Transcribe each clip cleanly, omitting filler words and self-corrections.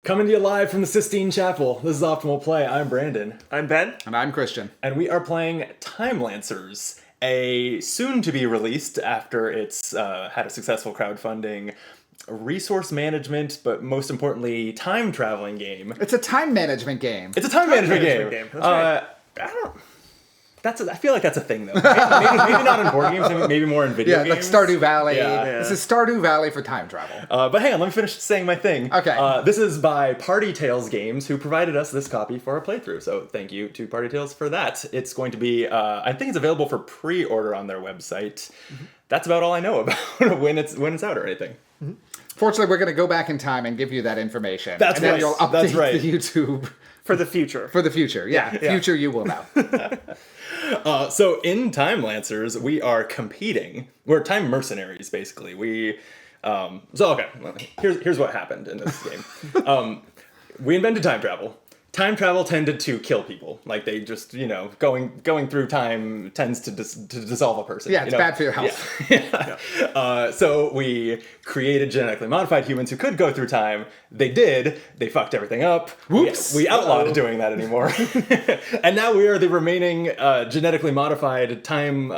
Coming to you live from the Sistine Chapel. This is Optimal Play. I'm Brandon. I'm Ben. And I'm Christian. And we are playing Timelancers, a soon-to-be-released, after it's had a successful crowdfunding, resource management, but most importantly, time-traveling game. It's a time management game. It's a time management game. That's right. I don't... I feel like that's a thing, though. Maybe not in board games, maybe more in video games. Like Stardew Valley. Yeah. This is Stardew Valley for time travel. But hang on, let me finish saying my thing. Okay. This is by Party Tales Games, who provided us this copy for our playthrough. So thank you to Party Tales for that. It's going to be, I think it's available for pre-order on their website. Mm-hmm. That's about all I know about when it's out or anything. Mm-hmm. Fortunately, we're going to go back in time and give you that information. That's and right. Then you'll update right. the YouTube. For the future. For the future, yeah. Future you will know. So in Timelancers, we are competing. We're time mercenaries, basically. Here's what happened in this game. We invented time travel. Time travel tended to kill people. Like, they just, going through time tends to dissolve a person. Yeah, it's bad for your health. Yeah. So we created genetically modified humans who could go through time. They did. They fucked everything up. Whoops. We outlawed doing that anymore. And now we are the remaining genetically modified time...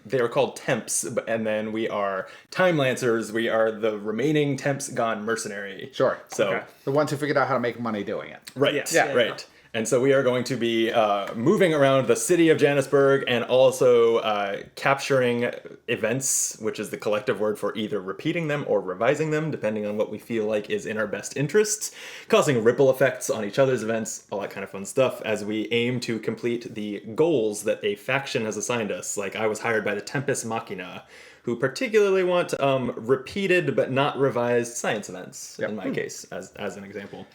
they are called temps. And then we are Timelancers. We are the remaining temps gone mercenary. Sure. So... Okay. The ones who figured out how to make money doing it. Right. Yeah. Right. And so we are going to be moving around the city of Jannisburg and also capturing events, which is the collective word for either repeating them or revising them, depending on what we feel like is in our best interests, causing ripple effects on each other's events, all that kind of fun stuff, as we aim to complete the goals that a faction has assigned us. Like, I was hired by the Tempest Machina, who particularly want repeated but not revised science events, in my case, as an example.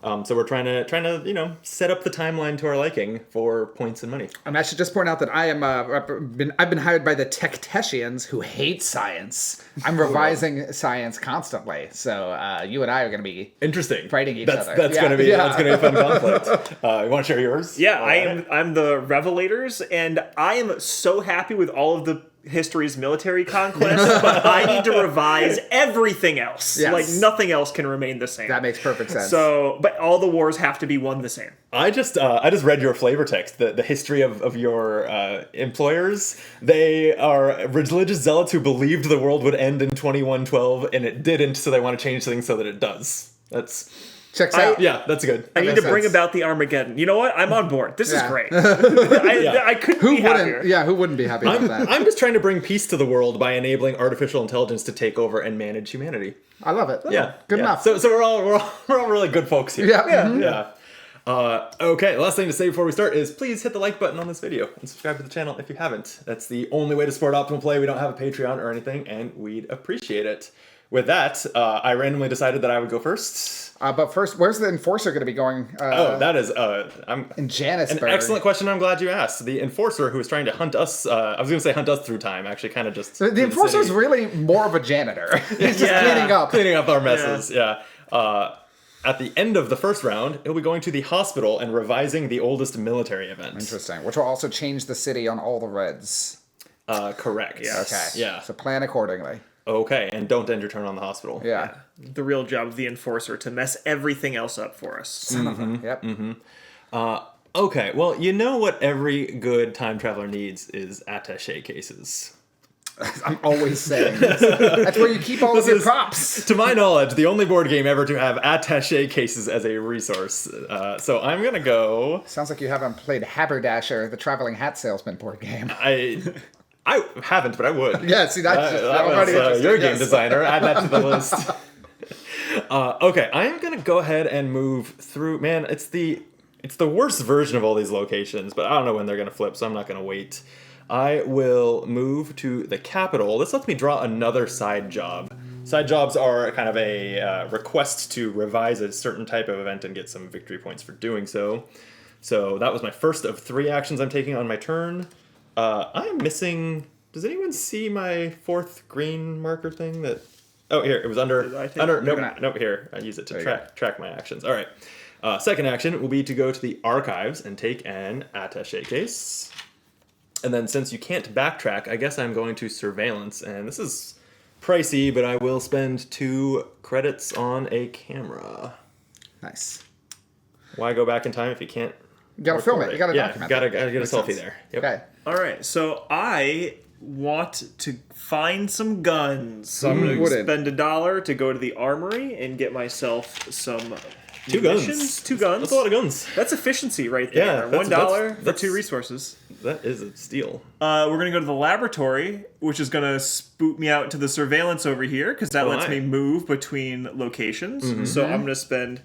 So we're trying to set up the timeline to our liking for points and money. And I should just point out that I've been hired by the Tectetians, who hate science. I'm revising science constantly, so you and I are going to be interesting fighting each other. That's going to be a fun conflict. You want to share yours? Yeah, I'm the Revelators, and I am so happy with all of the history's military conquests, but I need to revise everything else. Yes. Like, nothing else can remain the same. That makes perfect sense. So, but all the wars have to be won the same. I just read your flavor text, the history of your employers. They are religious zealots who believed the world would end in 2112, and it didn't, so they want to change things so that it does. Checks out. Yeah, that's good. I need to bring about the Armageddon. You know what? I'm on board. This is great. I couldn't be happier. Yeah, who wouldn't be happy about that? I'm just trying to bring peace to the world by enabling artificial intelligence to take over and manage humanity. I love it. Yeah, Good enough. So we're all really good folks here. Yeah. Yeah. Okay, the last thing to say before we start is please hit the like button on this video and subscribe to the channel if you haven't. That's the only way to support Optimal Play. We don't have a Patreon or anything, and we'd appreciate it. With that, I randomly decided that I would go first. But first, where's the Enforcer going to be going? That is in Jannisburg. An excellent question. I'm glad you asked. The Enforcer, who is trying to hunt us, I was going to say hunt us through time, actually kind of just... The Enforcer is really more of a janitor. He's just cleaning up our messes, yeah. At the end of the first round, he'll be going to the hospital and revising the oldest military event. Interesting. Which will also change the city on all the reds. Correct. Yes. Okay. Yeah. So plan accordingly. Okay, and don't end your turn on the hospital. Yeah. The real job of the Enforcer, to mess everything else up for us. Son of a... Yep. Mm-hmm. Okay, well, you know what every good time traveler needs is attaché cases. I'm always saying this. That's where you keep all of your props. To my knowledge, the only board game ever to have attaché cases as a resource. So I'm going to go... Sounds like you haven't played Haberdasher, the traveling hat salesman board game. I haven't, but I would. Yeah, see, that's that was your game designer. Add that to the list. Okay, I am gonna go ahead and move through. Man, it's the worst version of all these locations, but I don't know when they're gonna flip, so I'm not gonna wait. I will move to the capital. This lets me draw another side job. Side jobs are kind of a request to revise a certain type of event and get some victory points for doing so. So that was my first of 3 actions I'm taking on my turn. I am missing... Does anyone see my 4th green marker thing that... Oh, here. It was under... Nope, here. I use it to track my actions. All right. Second action will be to go to the archives and take an attaché case. And then since you can't backtrack, I guess I'm going to surveillance. And this is pricey, but I will spend 2 credits on a camera. Nice. Why go back in time if you can't? You gotta film it. You gotta Yeah, document gotta it. get a Makes selfie sense. there. Yep. Okay. All right, so I want to find some guns. So I'm going to Wouldn't. spend $1 to go to the armory and get myself some 2 guns. munitions. 2 guns. That's a lot of guns. That's efficiency right there. Yeah, that's- $1 for that's- 2 resources. That is a steal. We're going to go to the laboratory, which is going to spook me out to the surveillance over here, because that lets my. me move between locations. Mm-hmm. So I'm going to spend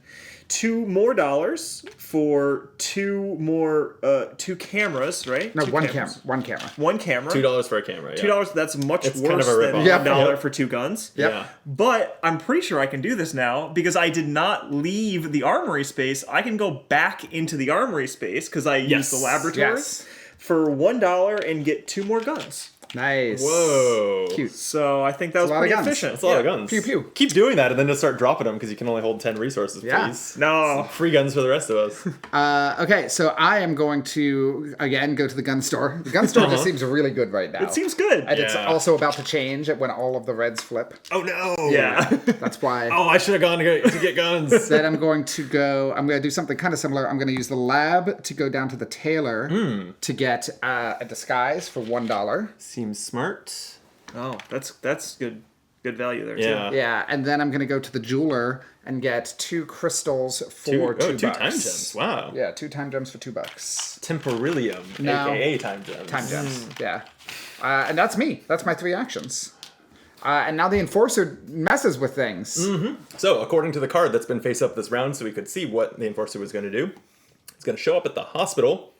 $2 more for 2 more 2 cameras, right? No, 2 one cameras. camera. One camera. 1 camera. $2 for a camera. Yeah. $2. That's much It's worse kind of a than rip-off. Yep. $1 Yep. for 2 guns. Yep. Yeah. But I'm pretty sure I can do this now because I did not leave the armory space. I can go back into the armory space because I Yes. used the laboratory Yes. for $1 and get 2 more guns. Nice. Whoa. Cute. So I think that was a lot of pretty guns. efficient. That's a lot of guns. Pew, pew. Keep doing that and then just start dropping them because you can only hold 10 resources, Yeah. please. No. Free guns for the rest of us. Okay, so I am going to, again, go to the gun store. The gun store just seems really good right now. It seems good. And it's Yeah. also about to change when all of the reds flip. Oh no. Yeah. That's why. Oh, I should have gone to get guns. Then I'm going to do something kind of similar. I'm going to use the lab to go down to the tailor to get a disguise for $1. Seems smart. Oh, that's good value there Yeah. too. Yeah, and then I'm going to go to the jeweler and get 2 crystals for $2. 2 time gems. Wow. Yeah, 2 time gems for $2. Temporillium, No. aka time gems. Time gems. Yeah. And that's me. That's my 3 actions. And now the enforcer messes with things. So, according to the card that's been face up this round, so we could see what the enforcer was going to do, it's going to show up at the hospital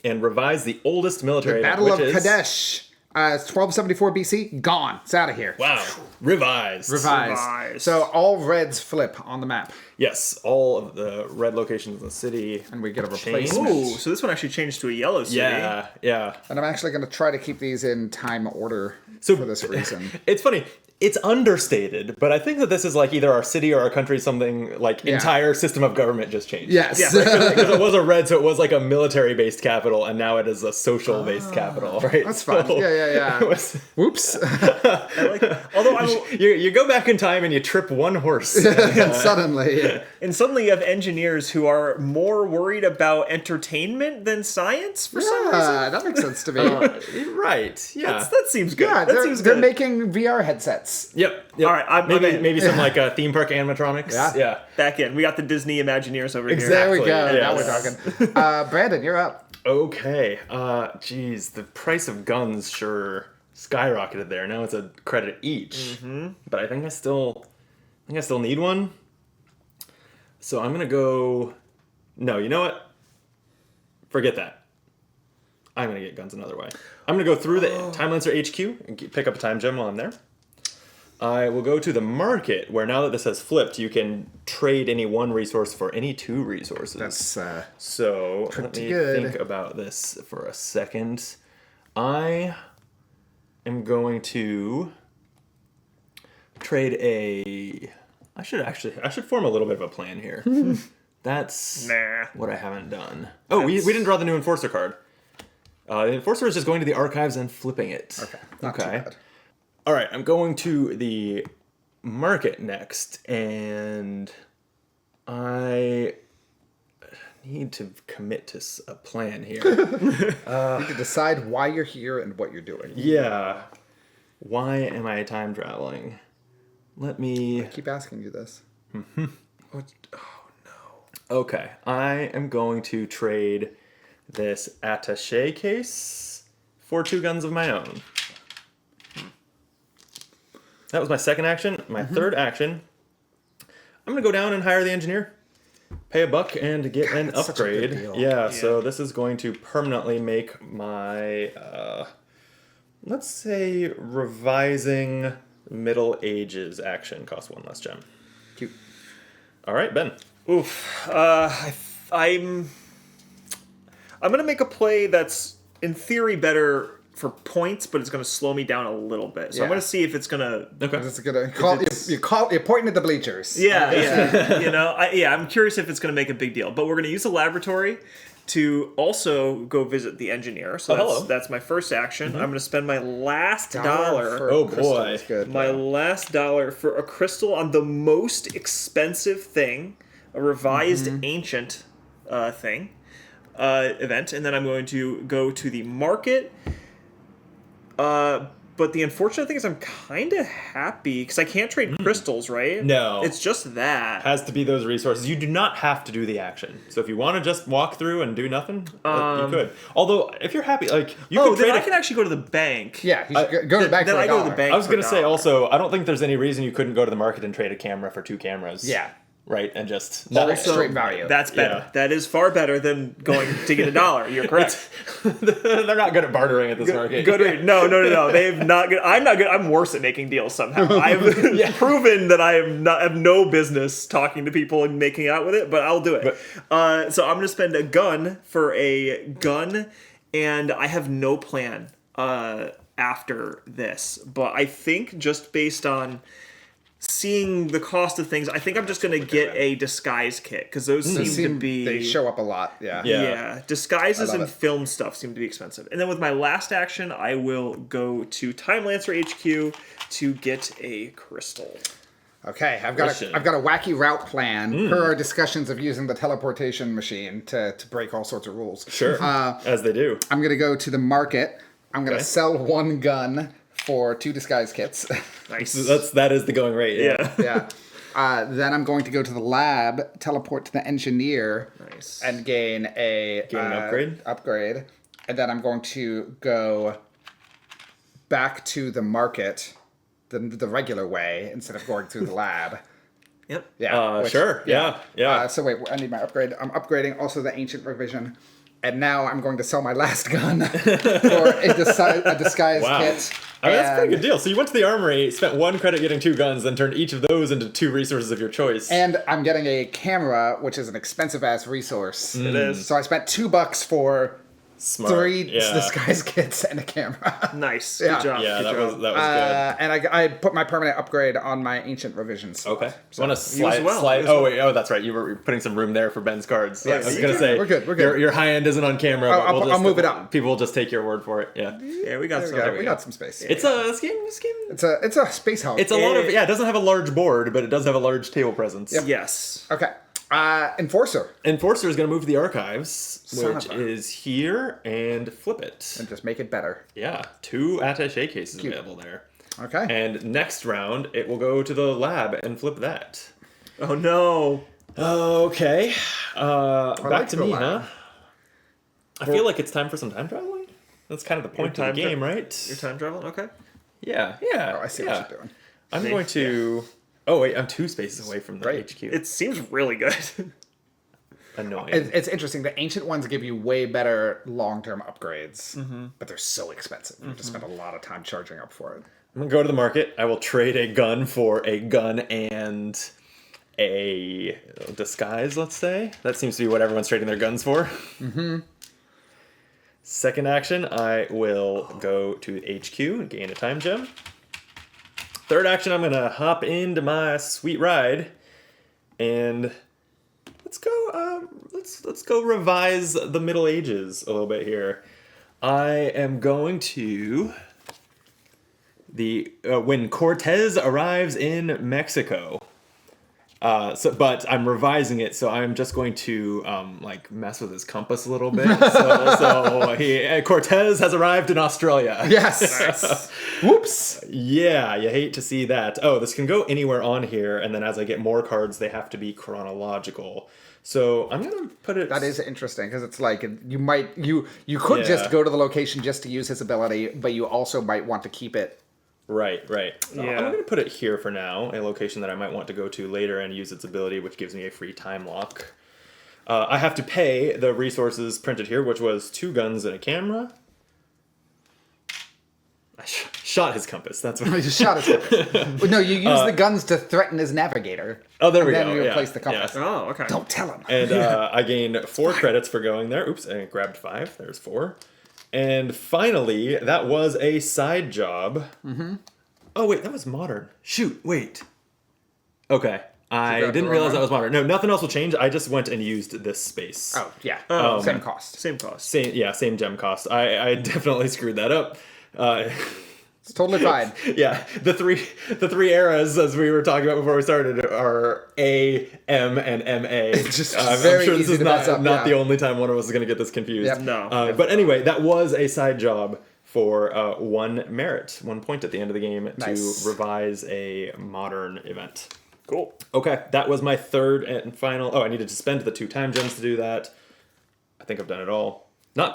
and revise the oldest military event, Battle of which is Kadesh. 1274 BC. Gone. It's out of here. wow, revised. Revised. So all reds flip on the map. Yes, all of the red locations in the city, And we get a changed. replacement. Ooh, so this one actually changed to a yellow city. Yeah, yeah. And I'm actually going to try to keep these in time order So for this reason. It's funny. It's understated, but I think that this is like either our city or our country, something like entire system of government just changed. Yes. Because it was a red, so it was like a military-based capital, and now it is a social-based capital, right? That's fun. So Yeah. it was- Whoops. Although I'm you go back in time and you trip one horse. And suddenly. And suddenly you have engineers who are more worried about entertainment than science for some reason. Yeah, that makes sense to me. Right. Yeah. That seems good. Yeah, that they're, seems they're good. making VR headsets. Yep. All right, I'm maybe in. maybe some like theme park animatronics. Yeah. Yeah. Back in. We got the Disney Imagineers over There we go. Exactly, Now yes. we're talking. Brandon, you're up. Okay. Geez, the price of guns sure skyrocketed there. Now it's a credit each. But I think I still need one. So I'm gonna go. No, you know what? Forget that. I'm gonna get guns another way. I'm gonna go through the Timelancer HQ and pick up a time gem while I'm there. I will go to the market where now that this has flipped, you can trade any 1 resource for any 2 resources. That's So let Pretty me good. think about this for a second. I am going to trade a. I should form a little bit of a plan here. That's Nah. what I haven't done. Oh, we didn't draw the new enforcer card. The enforcer is just going to the archives and flipping it. okay. Not too bad. All right, I'm going to the market next, and I need to commit to a plan here. You need to decide why you're here and what you're doing. Yeah. Why am I time traveling? Let me. Keep asking you this. Okay, I am going to trade this attaché case for 2 guns of my own. That was my second action. My third action, I'm going to go down and hire the engineer. Pay a buck and get an that's such a good upgrade. deal. Yeah, so this is going to permanently make my, let's say, revising Middle Ages action cost 1 less gem. Cute. All right, Ben. Oof. I'm gonna make a play that's in theory better for points, but it's gonna slow me down a little bit. So I'm Yeah. gonna see if it's gonna. Okay. That's gonna call you're pointing at the bleachers. Yeah. I'm curious if it's gonna make a big deal. But we're gonna use the laboratory to also go visit the engineer. So hello. that's my first action. I'm gonna spend my last For dollar. Oh, crystal boy. is good. My last dollar for a crystal on the most expensive thing a revised ancient thing event, and then I'm going to go to the market. But the unfortunate thing is I'm kind of happy because I can't trade crystals, right? No. It's just that. Has to be those resources. You do not have to do the action. So if you want to just walk through and do nothing, you could. Although, if you're happy, like, you could then trade I can actually go to the bank. Yeah, you should go to the bank then for I a go to the dollar. bank. I was for going to say $1. also, I don't think there's any reason you couldn't go to the market and trade a camera for 2 cameras. Yeah. Right? And just... Straight value. That's better. Yeah. That is far better than going to get $1. You're correct. They're not good at bartering at this market. Good. No. They've not good. I'm not good. I'm worse at making deals somehow. I've proven that I have no business talking to people and making out with it, but I'll do it. So I'm going to spend a gun for a gun, and I have no plan after this. But I think just based on seeing the cost of things, I think I'm just going to get a disguise kit because those seem to be... They show up a lot, yeah. Yeah, disguises I love and it. film stuff seem to be expensive. And then with my last action, I will go to Timelancer HQ to get a crystal. Okay, I've got a wacky route plan per our discussions of using the teleportation machine to break all sorts of rules. Sure, as they do. I'm going to go to the market. I'm going to sell 1 gun for 2 disguise kits. Nice. That is the going rate. Yeah. Yeah. Then I'm going to go to the lab, teleport to the engineer, Nice. and gain an upgrade. And then I'm going to go back to the market the regular way instead of going through the lab. Yep. Yeah. Sure. Yeah. So wait, I need my upgrade. I'm upgrading also the ancient revision. And now I'm going to sell my last gun for a disguise kit. I mean, that's a pretty good deal. So you went to the armory, spent 1 credit getting 2 guns, then turned each of those into 2 resources of your choice. And I'm getting a camera, which is an expensive-ass resource. It is. So I spent $2 for Smart. 3 disguise kits and a camera. Nice. Yeah. Good job. Yeah, Good that job. was good. And I put my permanent upgrade on my ancient revisions. Okay. So, Want to slide? well. Slide. Oh wait. Oh, that's right. You were putting some room there for Ben's cards. Yeah, I was you gonna can- say we're good. Your high end isn't on camera. Oh, but I'll move it up. People will just take your word for it. Yeah. Yeah, we got there some. we go. There We got some space. It's a this game. It's a space hog. It's a lot of It doesn't have a large board, but it does have a large table presence. Yep. Yes. Okay. Enforcer. Enforcer is going to move to the archives, Son which of a- is here, and flip it. And just make it better. Yeah, 2 attaché cases available there. Okay. And next round, it will go to the lab and flip that. Oh no. Okay. Back like to the me, lab. huh? I feel like it's time for some time traveling. That's kind of the point of the time game, right? You're time traveling? Okay. Yeah. Oh, I see what you're doing. I'm going to... Oh, wait, I'm 2 spaces away from the HQ. It seems really good. Annoying. It's interesting. The ancient ones give you way better long-term upgrades, but they're so expensive. You have to spend a lot of time charging up for it. I'm going to go to the market. I will trade a gun for a gun and a disguise, let's say. That seems to be what everyone's trading their guns for. Mm-hmm. Second action, I will go to HQ and gain a time gem. Third action, I'm going to hop into my sweet ride and let's go revise the Middle Ages a little bit here. I am going to when Cortez arrives in Mexico. But I'm revising it, so I'm just going to mess with his compass a little bit. So Cortez has arrived in Australia. Yes. Whoops. Yeah, you hate to see that. Oh, this can go anywhere on here, and then as I get more cards, they have to be chronological. So I'm gonna put it. That is interesting because it's like you could just go to the location just to use his ability, but you also might want to keep it. Right. Yeah. I'm going to put it here for now, a location that I might want to go to later and use its ability, which gives me a free time lock. I have to pay the resources printed here, which was 2 guns and a camera. I shot his compass. That's what You just shot his. No, you use the guns to threaten his navigator. Oh, there we and go. Then you Yeah, replace the compass. yeah. Oh, okay. Don't tell him. And I gain 4 credits for going there. Oops, I grabbed 5. There's 4. And finally, that was a side job. Mm-hmm. Oh, wait, that was modern. Shoot, wait. Okay. I grab the didn't wrong realize one? that was modern. No, nothing else will change. I just went and used this space. Oh yeah. Same cost. Same cost. Same gem cost. I definitely screwed that up. It's totally fine. Yeah, the three eras, as we were talking about before we started, are A, M, and MA. It's just I'm very sure this easy is to mess up, not the only time one of us is going to get this confused. Yep. No. But anyway, that was a side job for 1 point at the end of the game Nice. to revise a modern event. Cool. Okay, that was my third and final. Oh, I needed to spend the 2 time gems to do that. I think I've done it all. Not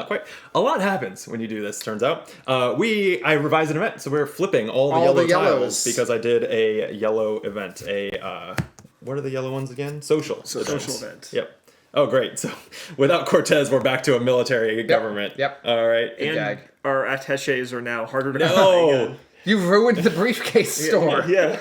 quite. A lot happens when you do this, turns out. I revised an event, so we're flipping all the yellow tiles because I did a yellow event. What are the yellow ones again? Social event. Yep. Oh, great. So without Cortez, we're back to a military government. Yep. All right. And our attaches are now harder to No. find again. You ruined the briefcase store. Yeah.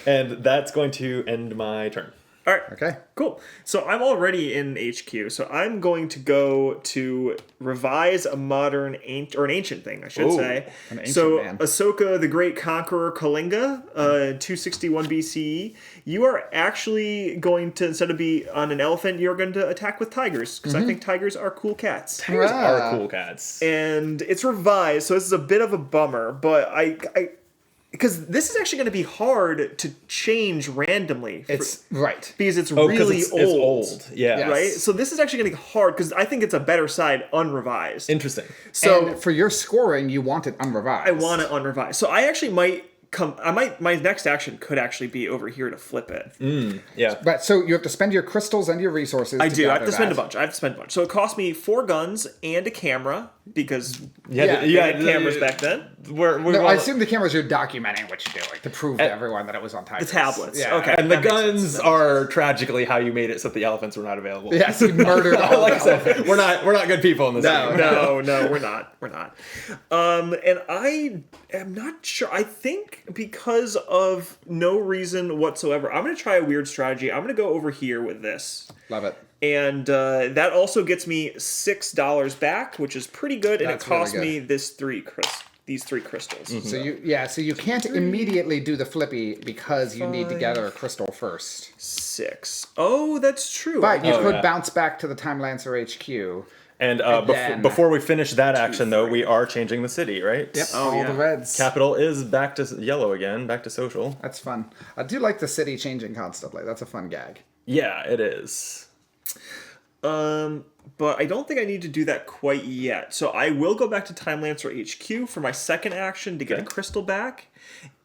And that's going to end my turn. All right. Okay. Cool. So I'm already in HQ. So I'm going to go to revise a modern an ancient thing, I should say. An ancient so man. Ahsoka, the Great Conqueror Kalinga, 261 BCE. You are actually going to, instead of be on an elephant, you're going to attack with tigers because I think tigers are cool cats. Tigers Ah. are cool cats. And it's revised, so this is a bit of a bummer, but because this is actually going to be hard to change randomly. It's right. Because it's 'Cause really it's old. old. Yeah. Yes. Right? So this is actually going to be hard because I think it's a better side unrevised. Interesting. So And for your scoring, you want it unrevised. I want it unrevised. So I actually might my next action could actually be over here to flip it. Yeah. But so you have to spend your crystals and your resources. I do. I have gather to spend a that. bunch. So it cost me 4 guns and a camera because Yeah, we had cameras back then. No, I assume the cameras are documenting what you're doing to prove to everyone that it was on time. The tablets. Yeah. Okay. And the that makes guns sense. are tragically how you made it so that the elephants were not available. Yes, you murdered all Like I the said, we're not good people in this game. No, we're not. And I am not sure. I think because of no reason whatsoever, I'm going to try a weird strategy. I'm going to go over here with this. Love it. And that also gets me $6 back, which is pretty good. And That's it cost really me these 3 crystals. So you can't immediately do the flippy because you need to gather a crystal first. 6. Oh, that's true. But you could yeah. bounce back to the Timelancer HQ. And then- before we finish that action, though, we are changing the city, right? Yep, Oh, all yeah. the reds. Capital is back to yellow again, back to social. That's fun. I do like the city changing constantly. That's a fun gag. Yeah, it is. But I don't think I need to do that quite yet. So I will go back to Timelancer HQ for my second action to get a crystal back.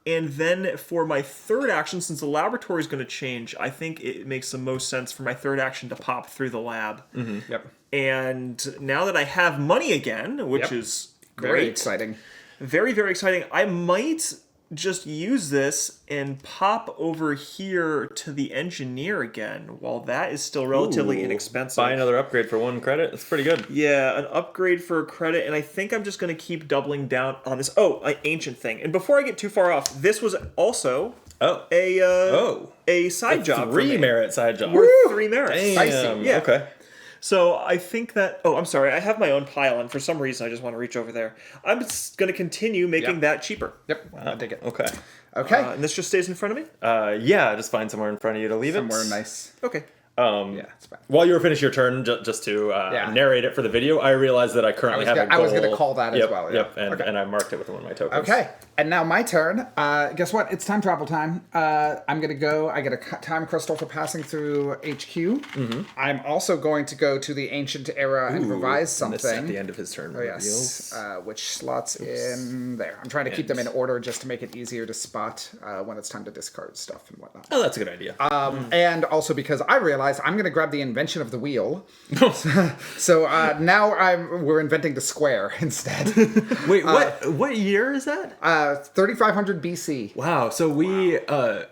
And then for my third action, since the laboratory is going to change, I think it makes the most sense for my third action to pop through the lab. Mm-hmm. Yep. And now that I have money again, which Yep. is great. Very exciting. Very, very exciting. I might just use this and pop over here to the engineer again while that is still relatively Ooh, inexpensive. Buy another upgrade for 1 credit. That's pretty good. Yeah, an upgrade for a credit, and I think I'm just going to keep doubling down on this. Oh, an ancient thing. And before I get too far off, this was also a side job. 3 merit side job. Worth 3 merits. Damn. Spicy. Yeah. Okay. So I think that... Oh, I'm sorry. I have my own pile, and for some reason I just want to reach over there. I'm just going to continue making Yep. that cheaper. Yep. I dig it. Okay. Okay. And this just stays in front of me? Yeah, just find somewhere in front of you to leave Somewhere it. nice. Okay. Yeah, it's fine. While you were finishing your turn, just to narrate it for the video, I realized that I currently have a goal. I was gonna call that as Yep, well, yeah. Yep, and, Okay. and I marked it with one of my tokens. Okay, and now my turn. Guess what? It's time travel time. I'm gonna go. I get a time crystal for passing through HQ. Mm-hmm. I'm also going to go to the ancient era and revise And this at the something. end of his turn. Oh yes, which slots in there? I'm trying to keep them in order just to make it easier to spot when it's time to discard stuff and whatnot. Oh, that's a good idea. And also because I realize I'm going to grab the invention of the wheel. So now we're inventing the square instead. Wait, what year is that? 3500 BC. Wow. So we,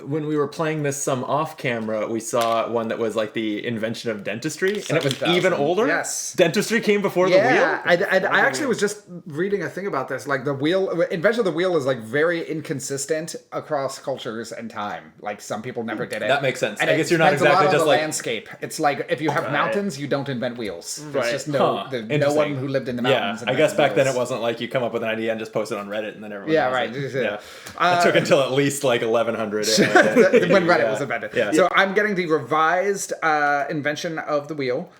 when we were playing this some off camera, we saw one that was like the invention of dentistry, and it was 7,000. even older. Yes. Dentistry came before the Yeah, wheel. I actually was just reading a thing about this. Like the invention of the wheel is like very inconsistent across cultures and time. Like some people never did it. That makes sense. And I it guess you're not depends a lot exactly on just the like landscape. It's like if you have mountains, you don't invent wheels. There's Right. just no Interesting. one who lived in the mountains. Yeah, I guess invented back then wheels. it wasn't like you come up with an idea and just post it on Reddit and then everyone. Yeah, does right. it. Yeah. It took until at least like 1100 when Reddit Yeah. was invented. Yeah. So I'm getting the revised invention of the wheel.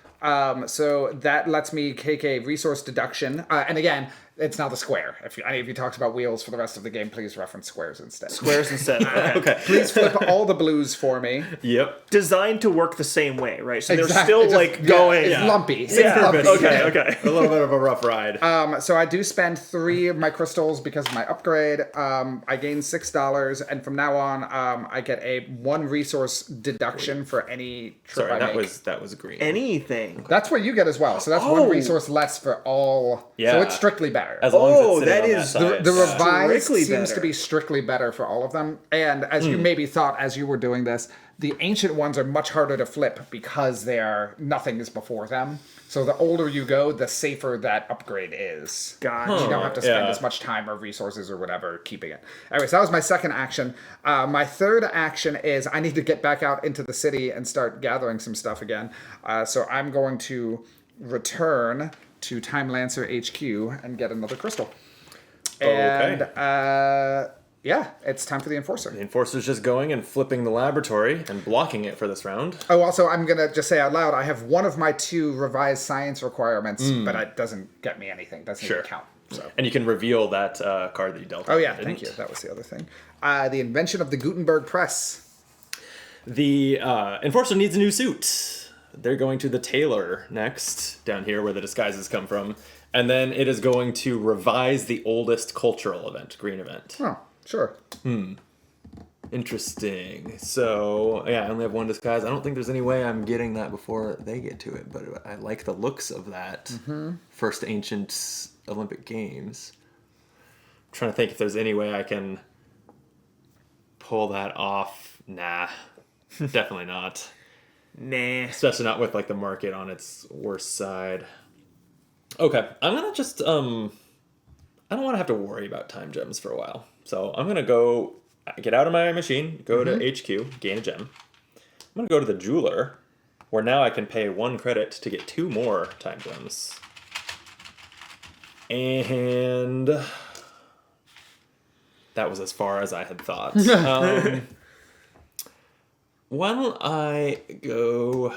So that lets me take a resource deduction. And again, It's now the square. If any of you talks about wheels for the rest of the game, please reference squares instead. Squares instead. Okay. Please flip all the blues for me. Yep. Designed to work the same way, right? So they're Exactly. still It's just- like going. It's lumpy. It's Yeah. lumpy. Okay. A little bit of a rough ride. So I do spend 3 of my crystals because of my upgrade. I gain $6, and from now on, I get a 1 resource deduction for any trip Sorry, I make. that was green. Anything. That's what you get as well. So that's 1 resource less for all. Yeah. So it's strictly better. As long as it's sitting that on is that side. The revised Strictly seems better. to be strictly better for all of them. And as you maybe thought as you were doing this, the ancient ones are much harder to flip because nothing is before them. So the older you go, the safer that upgrade is. Gotcha. You don't have to spend Yeah. as much time or resources or whatever keeping it. Anyway, so that was my second action. My third action is I need to get back out into the city and start gathering some stuff again. So I'm going to return to Timelancer HQ and get another crystal. And yeah, it's time for the Enforcer. The Enforcer's just going and flipping the laboratory and blocking it for this round. Oh, also, I'm going to just say out loud, I have one of my 2 revised science requirements, but it doesn't get me anything. Doesn't even count. So. And you can reveal that card that you dealt. Oh, yeah, thank you. That was the other thing. The invention of the Gutenberg press. The Enforcer needs a new suit. They're going to the tailor next, down here where the disguises come from. And then it is going to revise the oldest cultural event, green event. Oh, sure. Interesting. So, yeah, I only have 1 disguise. I don't think there's any way I'm getting that before they get to it, but I like the looks of that. First ancient Olympic Games. I'm trying to think if there's any way I can pull that off. Nah, definitely not. Nah. Especially not with like the market on its worst side. Okay, I'm gonna just I don't want to have to worry about time gems for a while. So I'm gonna go get out of my machine, go to HQ, gain a gem. I'm gonna go to the jeweler, where now I can pay 1 credit to get 2 more time gems. And that was as far as I had thought. Why don't I go...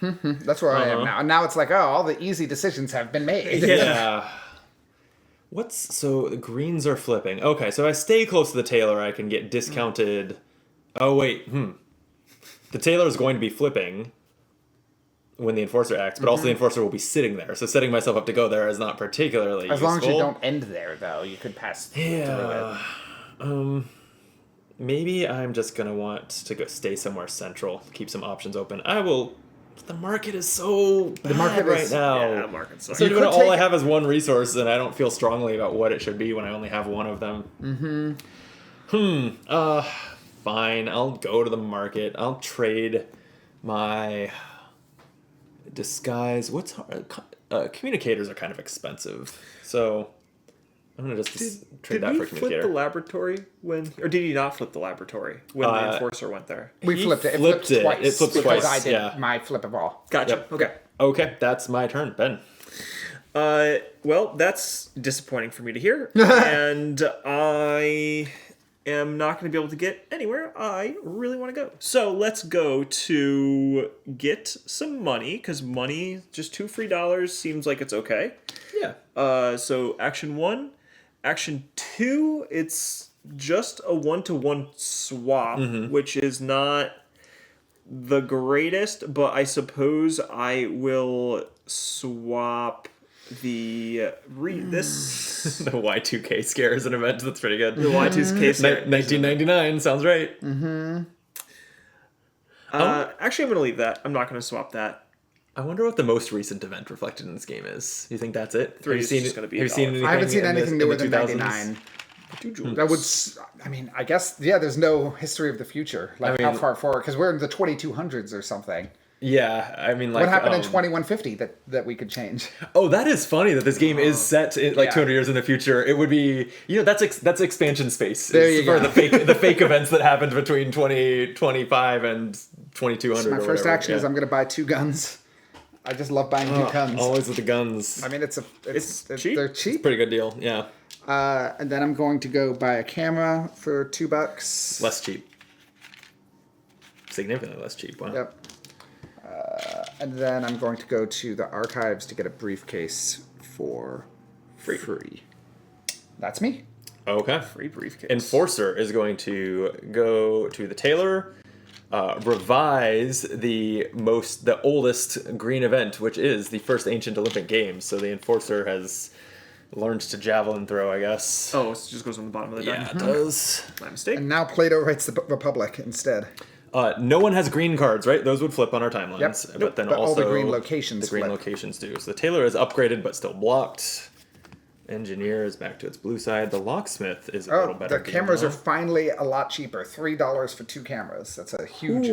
That's where I am now. And now it's like, oh, all the easy decisions have been made. Yeah. So the greens are flipping. Okay, so if I stay close to the tailor, I can get discounted... Oh, wait. The tailor is going to be flipping when the Enforcer acts, but also the Enforcer will be sitting there. So setting myself up to go there is not particularly As useful. long as you don't end there, though, you could pass through it. Maybe I'm just going to want to go stay somewhere central, keep some options open. I will... The market is so bad right now. Yeah, market's So You could all I take- have is 1 resource, and I don't feel strongly about what it should be when I only have 1 of them. Fine. I'll go to the market. I'll trade my disguise. What's hard? Communicators are kind of expensive, so I'm gonna just trade that for Did we flip communicator. the laboratory or did you not flip the laboratory when the Enforcer went there? We He flipped it. It flipped flipped it. twice. It flipped because twice, I did yeah. my flip of all. Gotcha. Yep. Okay. Okay, that's my turn, Ben. Well, that's disappointing for me to hear, and I am not going to be able to get anywhere I really want to go. So let's go to get some money, because money, just $2 free seems like it's okay. Yeah. So action 1. Action 2, it's just a 1-to-1 swap, which is not the greatest, but I suppose I will swap the this The Y2K scare is an event that's pretty good. the Y2K. 1999 sounds right. Actually, I'm going to leave that. I'm not going to swap that. I wonder what the most recent event reflected in this game is. You think that's it? 3 Have you is seen just gonna be Have you seen $1. anything? I haven't seen in anything in newer the than 2000s? 99. 2 jewels. That would, I mean, I guess, yeah, there's no history of the future. Like, how far forward? Because we're in the 2200s or something. Yeah, I mean, like What happened in 2150 that we could change? Oh, that is funny that this game is set in, like Yeah. 200 years in the future. It would be, that's expansion space. There you for go. the fake events that happened between 2025 and 2200. My or first whatever. action is Yeah. I'm going to buy 2 guns. I just love buying new guns. Always with the guns. I mean, it's cheap. They're cheap. Pretty good deal. Yeah, And then I'm going to go buy a camera for $2. less cheap. Significantly less cheap. Wow. Yep. And then I'm going to go to the archives to get a briefcase for free. That's me. Okay. Free briefcase. Enforcer is going to go to the tailor, revise the oldest green event, which is the first ancient Olympic Games. So the Enforcer has learned to javelin throw, I guess. Oh, it just goes on the bottom of the deck. Yeah, it does. My mistake. And now Plato writes the Republic instead. No one has green cards, right? Those would flip on our timelines. Yep. But then But all also the green locations the green flip. locations do. So the tailor is upgraded but still blocked. Engineer is back to its blue side. The locksmith is a little better. The cameras are finally a lot cheaper. $3 for 2 cameras. That's a huge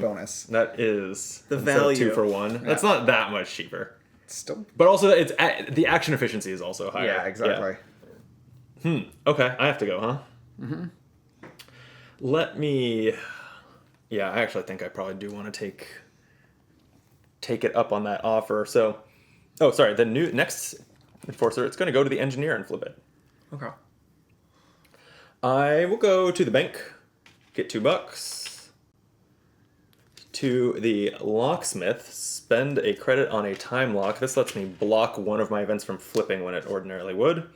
bonus. That is The instead of value. 2 for 1. That's not that much cheaper. Still. But also, the action efficiency is also higher. Yeah, exactly. Yeah. Okay, I have to go, huh? Mm-hmm. Let me. Yeah, I actually think I probably do want to take it up on that offer. So, sorry. The next Enforcer, it's going to go to the engineer and flip it. Okay. I will go to the bank, get $2. To the locksmith, spend a credit on a time lock. This lets me block one of my events from flipping when it ordinarily would.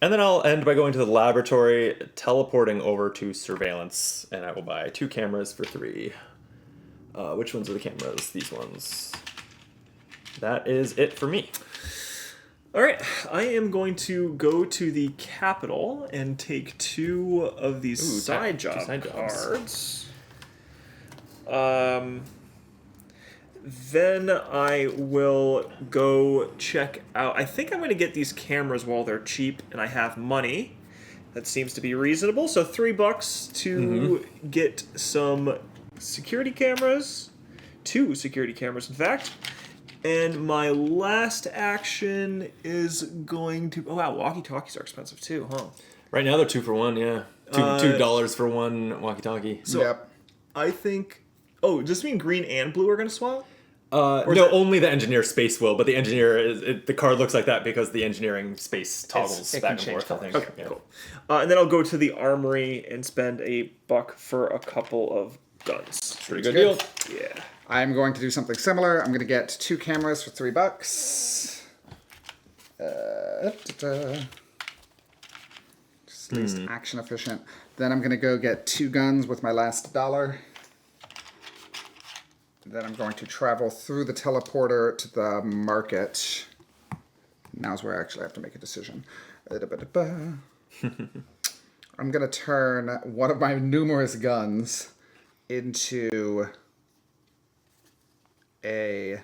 And then I'll end by going to the laboratory, teleporting over to surveillance, and I will buy 2 cameras for 3. Which ones are the cameras? These ones. That is it for me. All right, I am going to go to the Capitol and take 2 of these side job cards. Then I will go check out. I think I'm going to get these cameras while they're cheap and I have money. That seems to be reasonable. So $3 to get some security cameras. 2 security cameras, in fact. And my last action is going to... Oh, wow, walkie-talkies are expensive too, huh? Right now they're 2 for 1, yeah. $2 for 1 walkie-talkie. So Yep. I think... Oh, does this mean green and blue are going to swap? No, only the engineer space will, but the engineer the card looks like that because the engineering space toggles it back can and change forth. I think. colors. Okay, Yeah. cool. And then I'll go to the armory and spend $1 for a couple of guns. Pretty good good. deal. Yeah. I'm going to do something similar. I'm going to get 2 cameras for $3. Just least action efficient. Then I'm going to go get 2 guns with my last $1. Then I'm going to travel through the teleporter to the market. Now's where I actually have to make a decision. I'm going to turn one of my numerous guns into a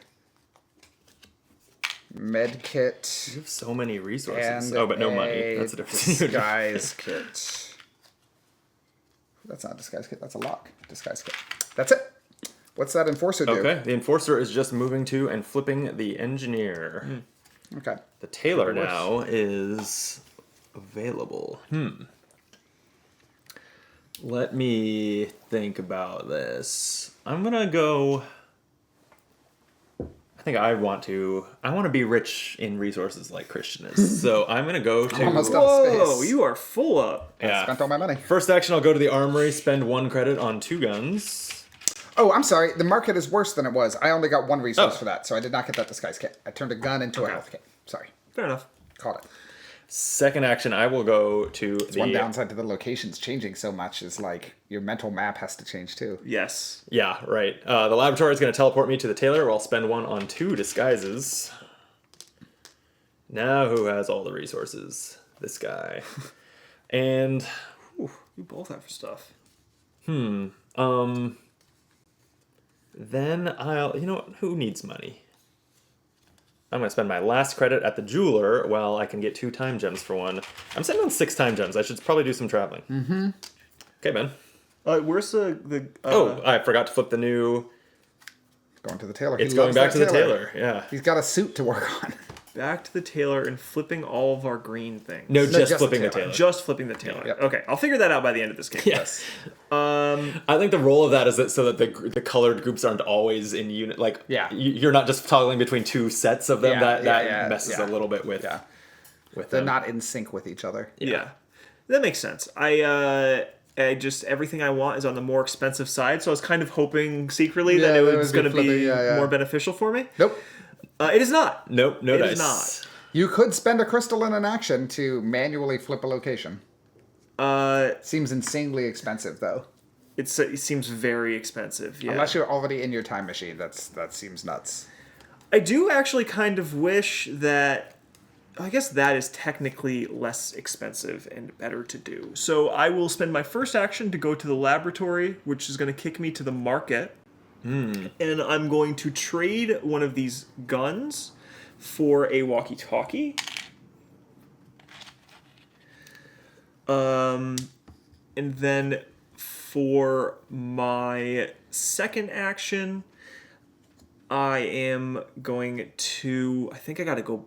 med kit You have so many resources. and But no money. That's a difference. disguise kit. That's not a disguise kit. That's a lock. Disguise kit. That's it. What's that enforcer do? Okay, the enforcer is just moving to and flipping the engineer. Okay. The tailor now is available. Let me think about this. I'm gonna go. I think I want to be rich in resources like Christian is. So I'm gonna go to. Almost out of Whoa, space. you are full up. Yeah. Spent all my money. First action, I'll go to the armory, spend 1 credit on 2 guns. Oh, I'm sorry. The market is worse than it was. I only got 1 resource Oh. for that, so I did not get that disguise kit. I turned a gun into a Okay. health kit. Sorry. Fair enough. Caught it. Second action, I will go to the. One downside to the locations changing so much is like your mental map has to change too. Yes. Yeah, right. The laboratory is going to teleport me to the tailor, where I'll spend 1 on 2 disguises. Now who has all the resources? This guy. And Ooh, you both have stuff. then I'll... You know what? Who needs money? I'm going to spend my last credit at the jeweler while I can get 2 time gems for 1. I'm sitting on 6 time gems. I should probably do some traveling. Mm-hmm. Okay, Ben. Where's the I forgot to flip the new... Going to the tailor. It's He going loves back that to the tailor. Yeah. He's got a suit to work on. back to the tailor and flipping all of our green things? No, just just flipping the the tailor. tailor. Just flipping the tailor. Yep. Okay, I'll figure that out by the end of this game. Yes. I think the role of that is that so that the colored groups aren't always in unit. Like, Yeah. you're not just toggling between 2 sets of them. Yeah, that yeah, messes yeah. a little bit with. Yeah. With They're them. not in sync with each other. Yeah. That makes sense. I everything I want is on the more expensive side. So I was kind of hoping secretly that it was going to be more beneficial for me. Nope. It is not. Nope, no dice. It is not. You could spend a crystal in an action to manually flip a location. Seems insanely expensive, though. It seems very expensive, yeah. Unless you're already in your time machine, that seems nuts. I do actually kind of wish that... I guess that is technically less expensive and better to do. So I will spend my first action to go to the laboratory, which is going to kick me to the market. And I'm going to trade one of these guns for a walkie-talkie. And then for my second action, I am going to... I think I got to go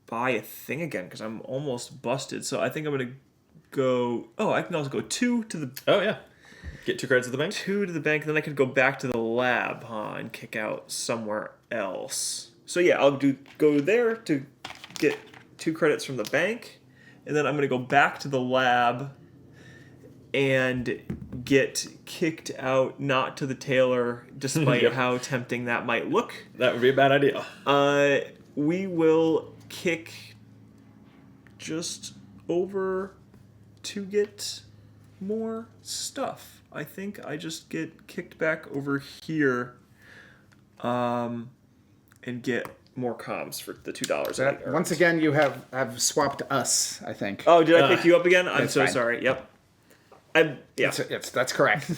buy a thing again because I'm almost busted. So I think I'm going to go... Oh, I can also go 2 to the... Oh, yeah. Get 2 credits to the bank? 2 to the bank, then I could go back to the lab, and kick out somewhere else. So yeah, I'll go there to get 2 credits from the bank, and then I'm going to go back to the lab and get kicked out, not to the tailor, despite how tempting that might look. That would be a bad idea. We will kick just over to get more stuff. I think I just get kicked back over here and get more comms for the $2. Once again, you have swapped us, I think. Oh, did I pick you up again? I'm so fine. sorry. Yep. Yeah. That's correct.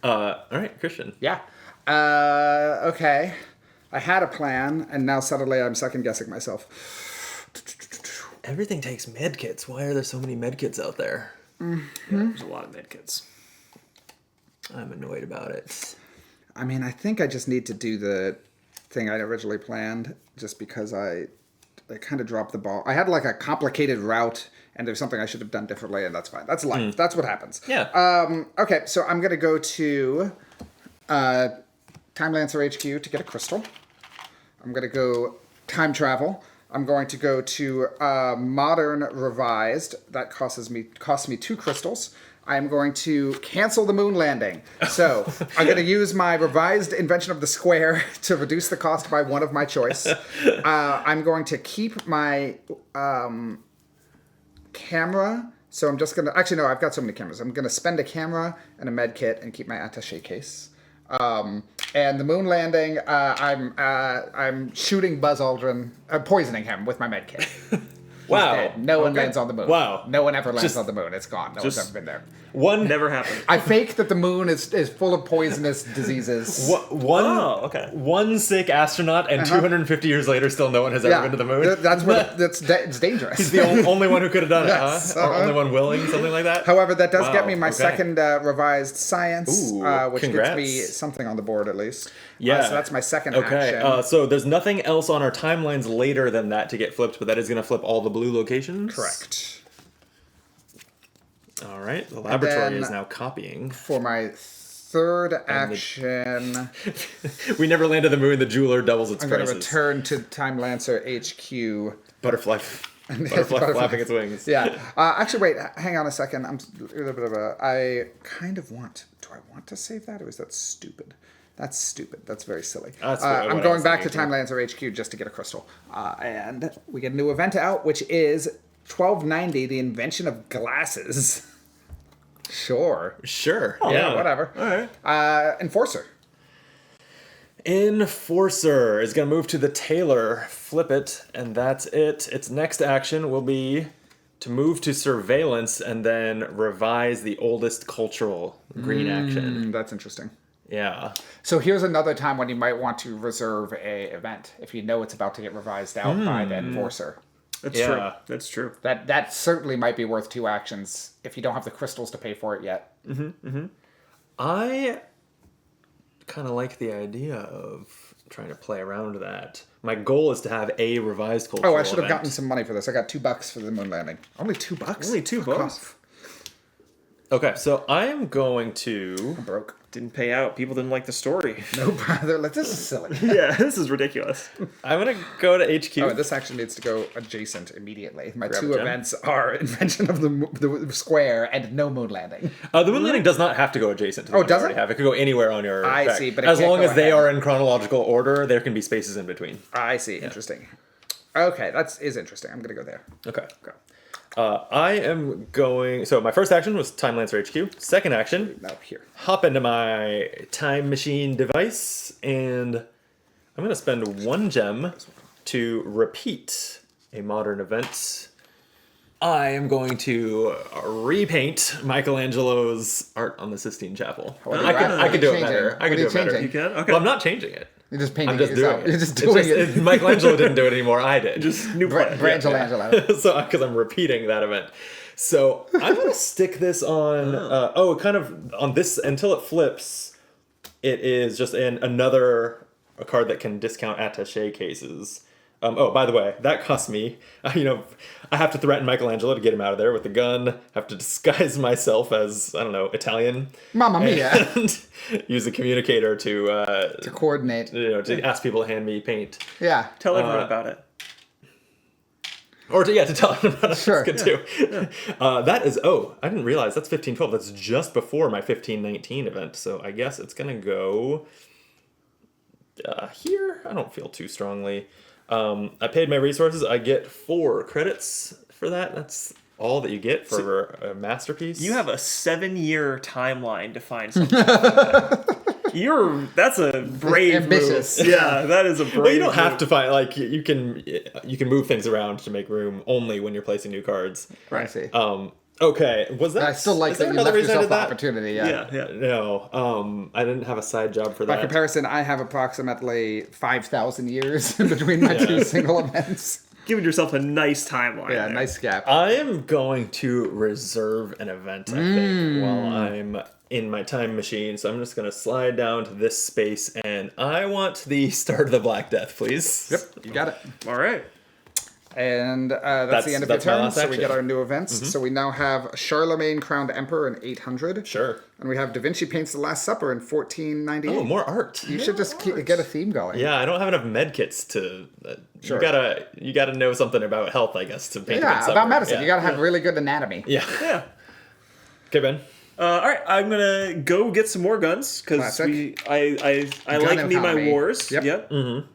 All right, Christian. Yeah. Okay. I had a plan, and now suddenly I'm second-guessing myself. Everything takes medkits. Why are there so many medkits out there? Yeah, there's a lot of medkits. I'm annoyed about it. I mean, I think I just need to do the thing I originally planned, just because I kind of dropped the ball. I had like a complicated route, and there's something I should have done differently, and that's fine. That's life. That's what happens. Yeah. Okay, so I'm going to go to Timelancer HQ to get a crystal. I'm going to go time travel. I'm going to go to Modern Revised. That costs me 2 crystals. I'm going to cancel the moon landing. So I'm going to use my revised invention of the square to reduce the cost by one of my choice. I'm going to keep my camera. So I'm just going to... Actually, no, I've got so many cameras. I'm going to spend a camera and a med kit and keep my attaché case. And the moon landing, I'm shooting Buzz Aldrin, poisoning him with my med kit. Wow. No one lands on the moon. Wow. No one ever lands on the moon. It's gone. No one's ever been there. Never happened. I fake that the moon is full of poisonous diseases. One sick astronaut, and 250 years later, still no one has ever been to the moon. It's dangerous. He's the only one who could have done Yes. it, huh? Or only one willing, something like that? However, that does get me my second revised science, Ooh, which congrats. gets me something on the board at least. Yeah. So that's my second action. So there's nothing else on our timelines later than that to get flipped, but that is going to flip all the blue locations? Correct. All right. The laboratory is now copying. For my third action... We never landed the moon. The jeweler doubles its prices. I'm going to return to Timelancer HQ. Butterfly flapping its wings. Yeah. Actually, wait. Hang on a second. I kind of want... Do I want to save that, or is that stupid? That's stupid. That's very silly. I'm going back to Timelancer HQ just to get a crystal. And we get a new event out, which is 1290, the invention of glasses. Sure. Oh, yeah, whatever. All right. Enforcer. Enforcer is going to move to the tailor, flip it, and that's it. Its next action will be to move to surveillance and then revise the oldest cultural green action. That's interesting. Yeah. So here's another time when you might want to reserve a event if you know it's about to get revised out by the enforcer. That's true. That's true. That certainly might be worth 2 actions if you don't have the crystals to pay for it yet. I kind of like the idea of trying to play around that. My goal is to have a revised cultural I should have event. gotten some money for this. I got $2 for the moon landing. Only $2? Only $2? Okay, so I am going to... I'm broke. Didn't pay out. People didn't like the story. Nope. They're like, this is silly. Yeah, this is ridiculous. I'm gonna go to HQ. Oh, this action needs to go adjacent immediately. My Grab two a gem. events are invention of the square and no moon landing. The moon landing does not have to go adjacent to the one you does already it? have. It could go anywhere on your I track. see, but it as can't long go as they ahead. are in chronological order, there can be spaces in between. I see. Interesting. Okay, that is interesting. I'm gonna go there. Okay. I am going. So my first action was Timelancer HQ. Second action, No, here. hop into my time machine device, and I'm going to spend 1 gem to repeat a modern event. I am going to repaint Michelangelo's art on the Sistine Chapel. I could do it better. I could do it better. You can? Okay. Well, I'm not changing it. You're just painting I'm just it doing yourself. it. You're just doing it. Michelangelo didn't do it anymore. I did. Just new plan. Brangelangelo. So because I'm repeating that event. So I'm gonna stick this on kind of on this until it flips. It is just a card that can discount attaché cases. By the way, that cost me, I have to threaten Michelangelo to get him out of there with the gun, have to disguise myself as, I don't know, Italian. Mamma mia. And use a communicator to Coordinate. to ask people to hand me paint. Yeah. Tell everyone about it. Or to tell them about it. Sure. That's good too. That is, I didn't realize that's 1512. That's just before my 1519 event. So I guess it's going to go here. I don't feel too strongly. I paid my resources. I get 4 credits for that. That's all that you get for a masterpiece. You have a 7-year timeline to find something. That's a brave Ambitious. move. Yeah, that is a brave Well, you don't have move. to find you can move things around to make room only when you're placing new cards. I see. Okay, was that? I still like is there that you another left reason I yourself did the that? opportunity. Yeah. No, I didn't have a side job for By that. comparison, I have approximately 5,000 years in between my two single events. Giving yourself a nice timeline. Yeah, there. nice gap. I am going to reserve an event, I think, while I'm in my time machine. So I'm just going to slide down to this space, and I want the start of the Black Death, please. Yep, you got it. All right. And that's the end of your that's my turn, last so we action. get our new events. So we now have Charlemagne crowned emperor in 800. Sure. And we have Da Vinci paints the Last Supper in 1498. Oh, more art. You should just get a theme going. Yeah, I don't have enough med kits to. Sure. You gotta know something about health, I guess, to paint. a good Yeah, supper. about medicine. Yeah. You gotta have really good anatomy. Yeah. Yeah. Okay, Ben. All right, I'm gonna go get some more guns because Classic. I like me my economy. wars. Yep.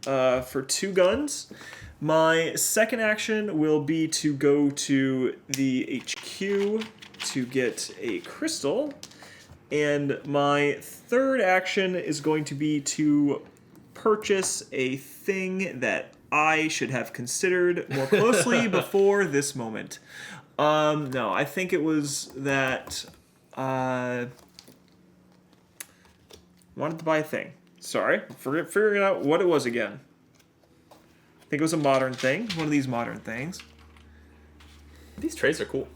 For 2 guns. My second action will be to go to the HQ to get a crystal, and my third action is going to be to purchase a thing that I should have considered more closely before this moment. No, I think it was that wanted to buy a thing. Sorry, figuring out what it was again. I think it was a modern thing. One of these modern things. These trays are cool.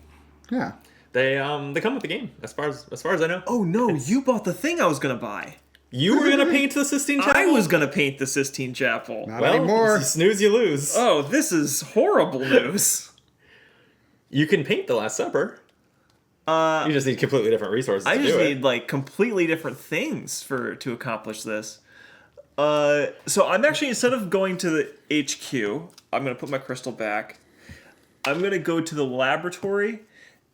Yeah. They come with the game, as far as I know. Oh no, you bought the thing I was gonna buy. You were gonna paint the Sistine Chapel. I was gonna paint the Sistine Chapel. Not anymore. You snooze, you lose. Oh, this is horrible news. You can paint the Last Supper. You just need completely different resources. I to just do need it. like completely different things to accomplish this. So I'm actually, instead of going to the HQ, I'm gonna put my crystal back. I'm gonna go to the laboratory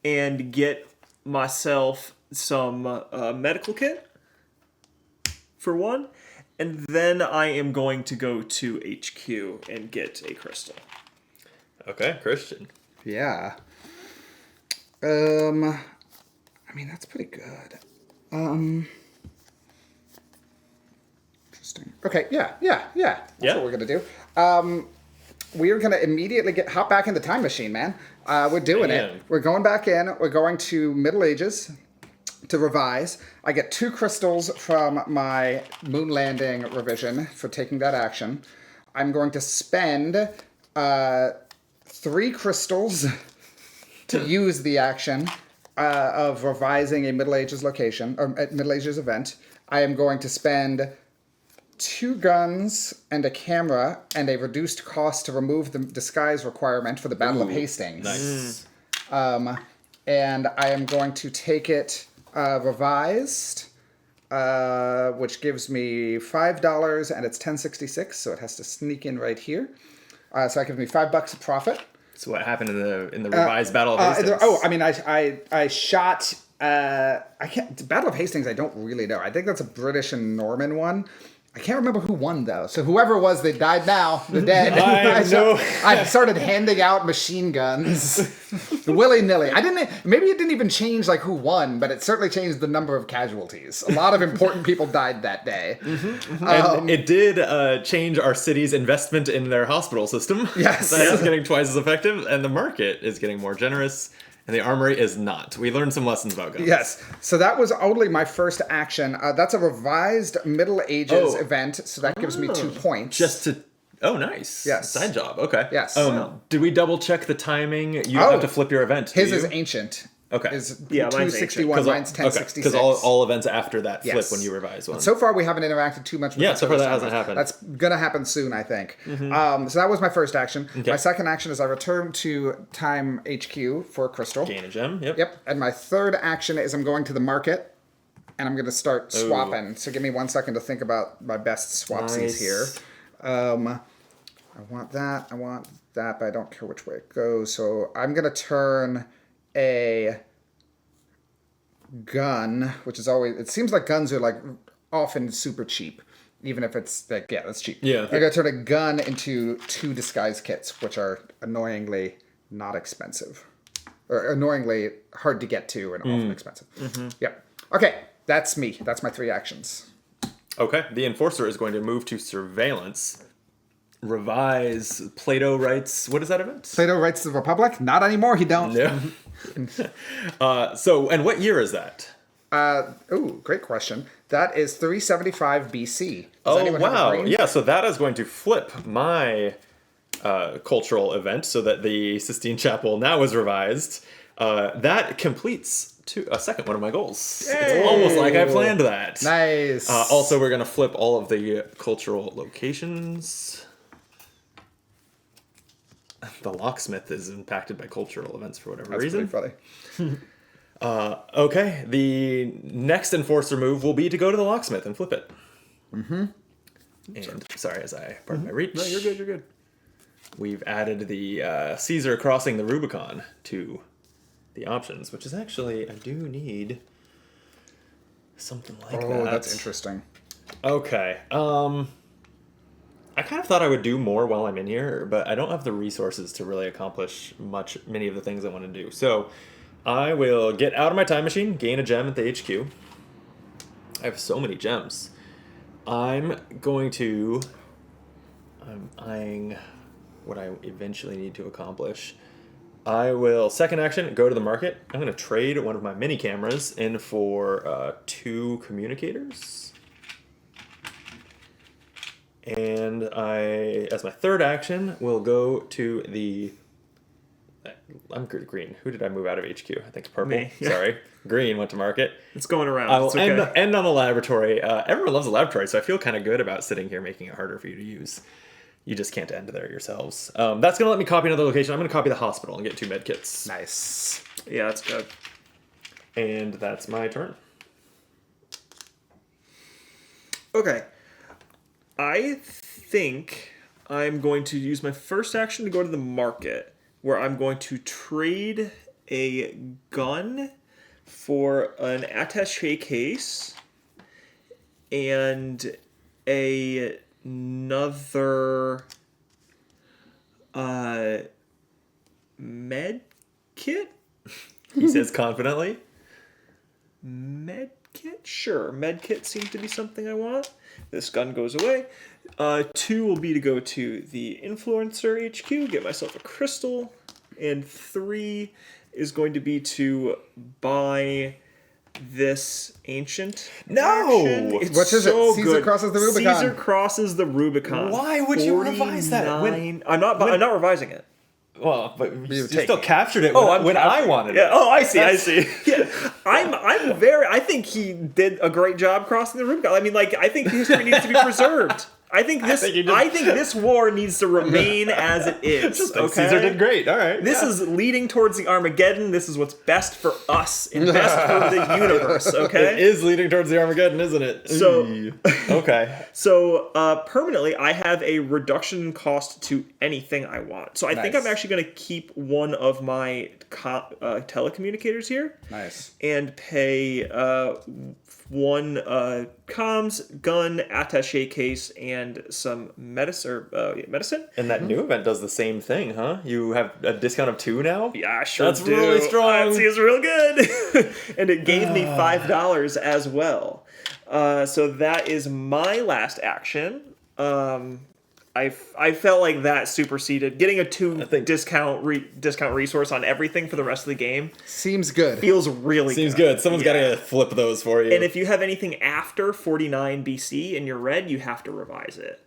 and get myself some medical kit for one, and then I am going to go to HQ and get a crystal. Okay, Christian. Yeah. I mean, that's pretty good. Interesting. Okay, yeah. That's what we're gonna do. We are gonna immediately hop back in the time machine, man. We're doing it. We're going back in. We're going to Middle Ages to revise. I get 2 crystals from my moon landing revision for taking that action. I'm going to spend 3 crystals to use the action of revising a Middle Ages location, or a Middle Ages event. I am going to spend 2 guns and a camera and a reduced cost to remove the disguise requirement for the Battle of Hastings. Nice. And I am going to take it revised which gives me $5, and it's 1066, so it has to sneak in right here. So that gives me $5 of profit. So what happened in the revised Battle of Hastings? I shot. I can't. Battle of Hastings. I don't really know. I think that's a British and Norman one. I can't remember who won though. So whoever it was, they died now. They're dead. I started handing out machine guns willy nilly. Maybe it didn't even change like who won, but it certainly changed the number of casualties. A lot of important people died that day. And it did change our city's investment in their hospital system. Yes, that is getting twice as effective, and the market is getting more generous. And the armory is not. We learned some lessons about guns. Yes. So that was only my first action. That's a revised Middle Ages event, so that gives me 2 points. Oh, nice. Yes. Side job. Okay. Yes. Did we double check the timing? You don't have to flip your event. His is ancient. Okay. Is 261, mine's 1066. Because all events after that flip when you revise one. So far, we haven't interacted too much with so far that hasn't happened. That's going to happen soon, I think. So that was my first action. Okay. My second action is I return to Time HQ for Crystal. Gain a gem. Yep. And my third action is I'm going to the market, and I'm going to start swapping. So give me 1 second to think about my best swapsies here. I want that, but I don't care which way it goes. So I'm going to turn a gun, which is always, it seems like guns are like often super cheap, even if it's like, that's cheap. Yeah. I'm going to turn a gun into 2 disguise kits, which are annoyingly not expensive. Or annoyingly hard to get to and often expensive. Yep. Okay, that's me. That's my 3 actions. Okay, the Enforcer is going to move to Surveillance. Revise Plato Writes. What is that event? Plato Writes the Republic? Not anymore. He don't. Yeah. And what year is that? Great question. That is 375 BC. Oh, wow. Yeah, so that is going to flip my cultural event so that the Sistine Chapel now is revised. That completes a second one of my goals. Yay! It's almost like I planned that. Nice. Also, we're going to flip all of the cultural locations. The locksmith is impacted by cultural events for whatever reason. That's pretty funny. Okay, the next Enforcer move will be to go to the locksmith and flip it. And sorry, as I pardon my reach. No, you're good. We've added the Caesar crossing the Rubicon to the options, which is actually, I do need something like that. Oh, that's interesting. Okay. I kind of thought I would do more while I'm in here, but I don't have the resources to really accomplish many of the things I want to do. So I will get out of my time machine, gain a gem at the HQ. I have so many gems. I'm eyeing what I eventually need to accomplish. I will, second action, go to the market. I'm going to trade one of my mini cameras in for 2 communicators. And as my third action, will go to the... I'm green. Who did I move out of HQ? I think it's purple. Me. Yeah. Sorry. Green went to market. It's going around. I will it's okay. end on the laboratory. Everyone loves the laboratory, so I feel kind of good about sitting here making it harder for you to use. You just can't end there yourselves. That's going to let me copy another location. I'm going to copy the hospital and get 2 med kits. Nice. Yeah, that's good. And that's my turn. Okay. I think I'm going to use my first action to go to the market, where I'm going to trade a gun for an attaché case and another med kit. He says confidently. Med kit? Sure. Med kit seems to be something I want. This gun goes away. 2 will be to go to the Influencer HQ, get myself a crystal. And 3 is going to be to buy this ancient action. It's what is so it? Caesar good. crosses the Rubicon. Caesar crosses the Rubicon. Why would you revise that? I'm not revising it. Well, but you still captured it when I wanted it. Yeah. Oh, I see. Yeah. I think he did a great job crossing the Rubicon. I mean, like, I think history needs to be preserved. I think this war needs to remain as it is. Okay? Caesar did great. All right. This is leading towards the Armageddon. This is what's best for us and best for the universe. Okay. It is leading towards the Armageddon, isn't it? So okay. So permanently, I have a reduction in cost to anything I want. So I think I'm actually going to keep one of my telecommunicators here. Nice. And pay one comms, gun, attaché case, and some medicine. And that new event does the same thing, huh? You have a discount of 2 now? Yeah, I sure That's do. really strong. That seems real good. And it gave me $5 as well. So that is my last action. I felt like that superseded getting a 2 discount resource on everything for the rest of the game. Seems good. Feels really Seems good. Someone's got to flip those for you. And if you have anything after 49 BC and you're red, you have to revise it.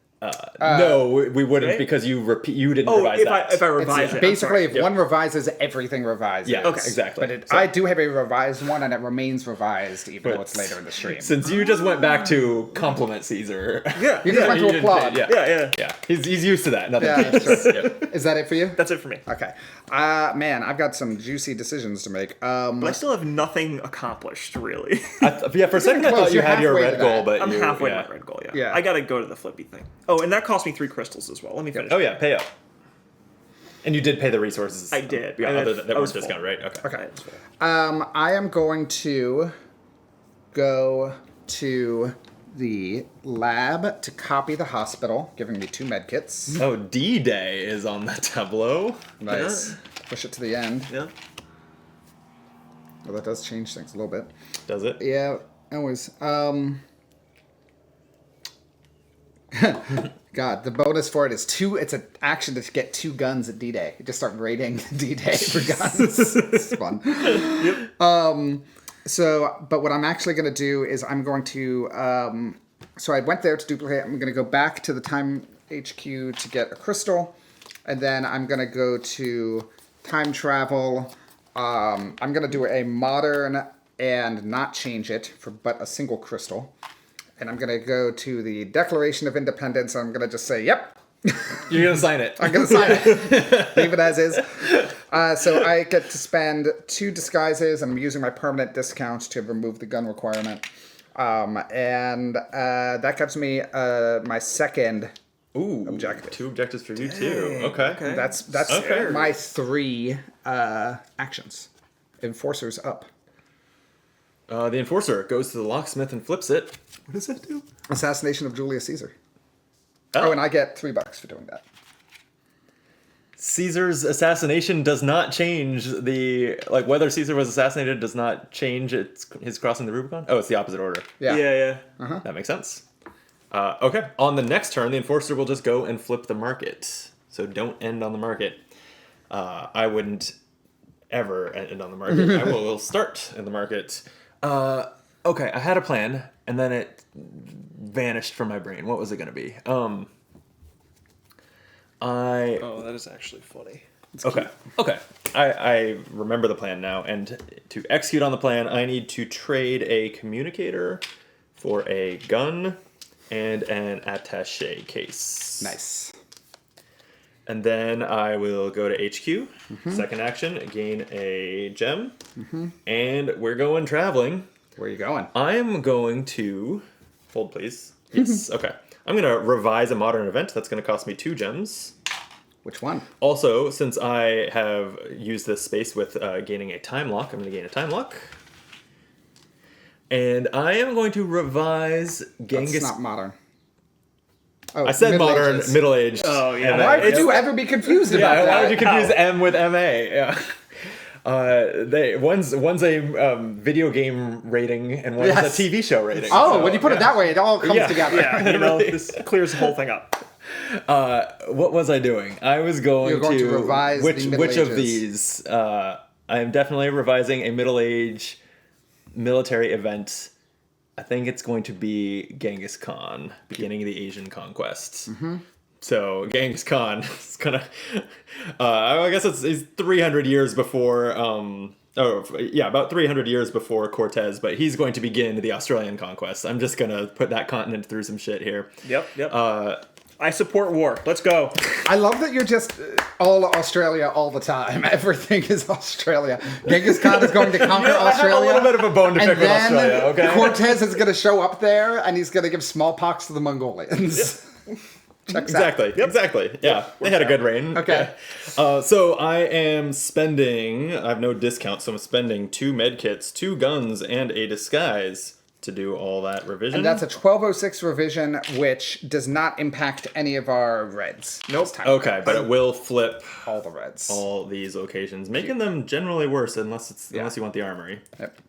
No, we wouldn't right? because you didn't revise that. if I revise it. Basically, if one revises, everything revises. Yeah, okay. Exactly. But I do have a revised one, and it remains revised, even though it's later in the stream. Since you just went back to compliment Caesar. Yeah. You just went to applaud. Yeah. He's used to that. Nothing. Yeah, that's true. Is that it for you? That's it for me. Okay. Man, I've got some juicy decisions to make. But I still have nothing accomplished, really. For a second I thought you had your red goal, but I'm halfway to my red goal, yeah. I gotta go to the flippy thing. Oh, and that cost me 3 crystals as well. Let me finish. Oh, yeah, pay up. And you did pay the resources. I did. Yeah, other than that was full. discount, right? Okay. I am going to go to the lab to copy the hospital, giving me 2 med kits. Oh, D-Day is on the tableau. Nice. Push it to the end. Yeah. Well, that does change things a little bit. Does it? Yeah, always. God, the bonus for it is 2. It's an action to get 2 guns at D-Day. You just start raiding D-Day for guns. It's fun. Yep. But what I'm actually going to do is I'm going to... so I went there to duplicate. I'm going to go back to the Time HQ to get a crystal. And then I'm going to go to time travel. I'm going to do a modern and not change it for but a single crystal. And I'm going to go to the Declaration of Independence. And I'm going to just say, yep. You're going to sign it. I'm going to sign it. Leave it as is. So I get to spend 2 disguises. I'm using my permanent discount to remove the gun requirement. And that gives me my second objective. 2 objectives for you, too. Okay. That's my 3 actions. Enforcer's up. The Enforcer goes to the locksmith and flips it. What does that do? Assassination of Julius Caesar. Oh, and I get $3 for doing that. Caesar's assassination does not change whether Caesar was assassinated does not change his crossing the Rubicon. Oh, it's the opposite order. Yeah. Uh-huh. That makes sense. Okay. On the next turn, the Enforcer will just go and flip the market. So don't end on the market. I wouldn't ever end on the market. I will start in the market. Okay, I had a plan, and then it vanished from my brain. What was it going to be? that is actually funny. Okay. I remember the plan now, and to execute on the plan, I need to trade a communicator for a gun and an attaché case. Nice. And then I will go to HQ. Second action, gain a gem. And we're going traveling. Where are you going? I'm going to... Hold, please. Yes, okay. I'm going to revise a modern event. That's going to cost me 2 gems. Which one? Also, since I have used this space with gaining a time lock, I'm going to gain a time lock. And I am going to revise Genghis... That's not modern. Oh, I said modern, Ages. middle-aged. Oh, yeah. Why would you ever be confused about that? Why would you confuse M with MA? Yeah. One's a video game rating and one's a TV show rating. Oh, so, when you put it that way, it all comes together. Yeah, this clears the whole thing up. What was I doing? I was going to revise which the Middle of Ages. these? I am definitely revising a Middle Age military event. I think it's going to be Genghis Khan, beginning of the Asian conquest. So Genghis Khan is gonna. I guess it's 300 years before. About 300 years before Cortez, but he's going to begin the Australian conquest. I'm just gonna put that continent through some shit here. Yep. I support war. Let's go. I love that you're just all Australia all the time. Everything is Australia. Genghis Khan is going to conquer Australia. I have a little bit of a bone to pick with then Australia, okay? Cortez is going to show up there, and he's going to give smallpox to the Mongolians. Exactly. Yeah, they had a good reign. Okay. Yeah. So I am spending. I have no discount, so I'm spending 2 medkits, 2 guns, and a disguise to do all that revision. And that's a 1206 revision, which does not impact any of our reds. Nope. Okay, but it will flip all the reds. All these locations, making them generally worse unless you want the armory. Yep.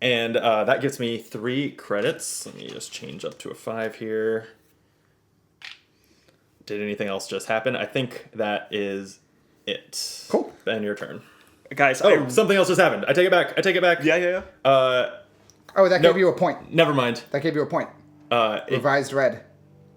And that gives me 3 credits. Let me just change up to a 5 here. Did anything else just happen? I think that is it. Cool. Then your turn. Guys, something else just happened. I take it back. Yeah. That gave you a point. Never mind. That gave you a point. Revised red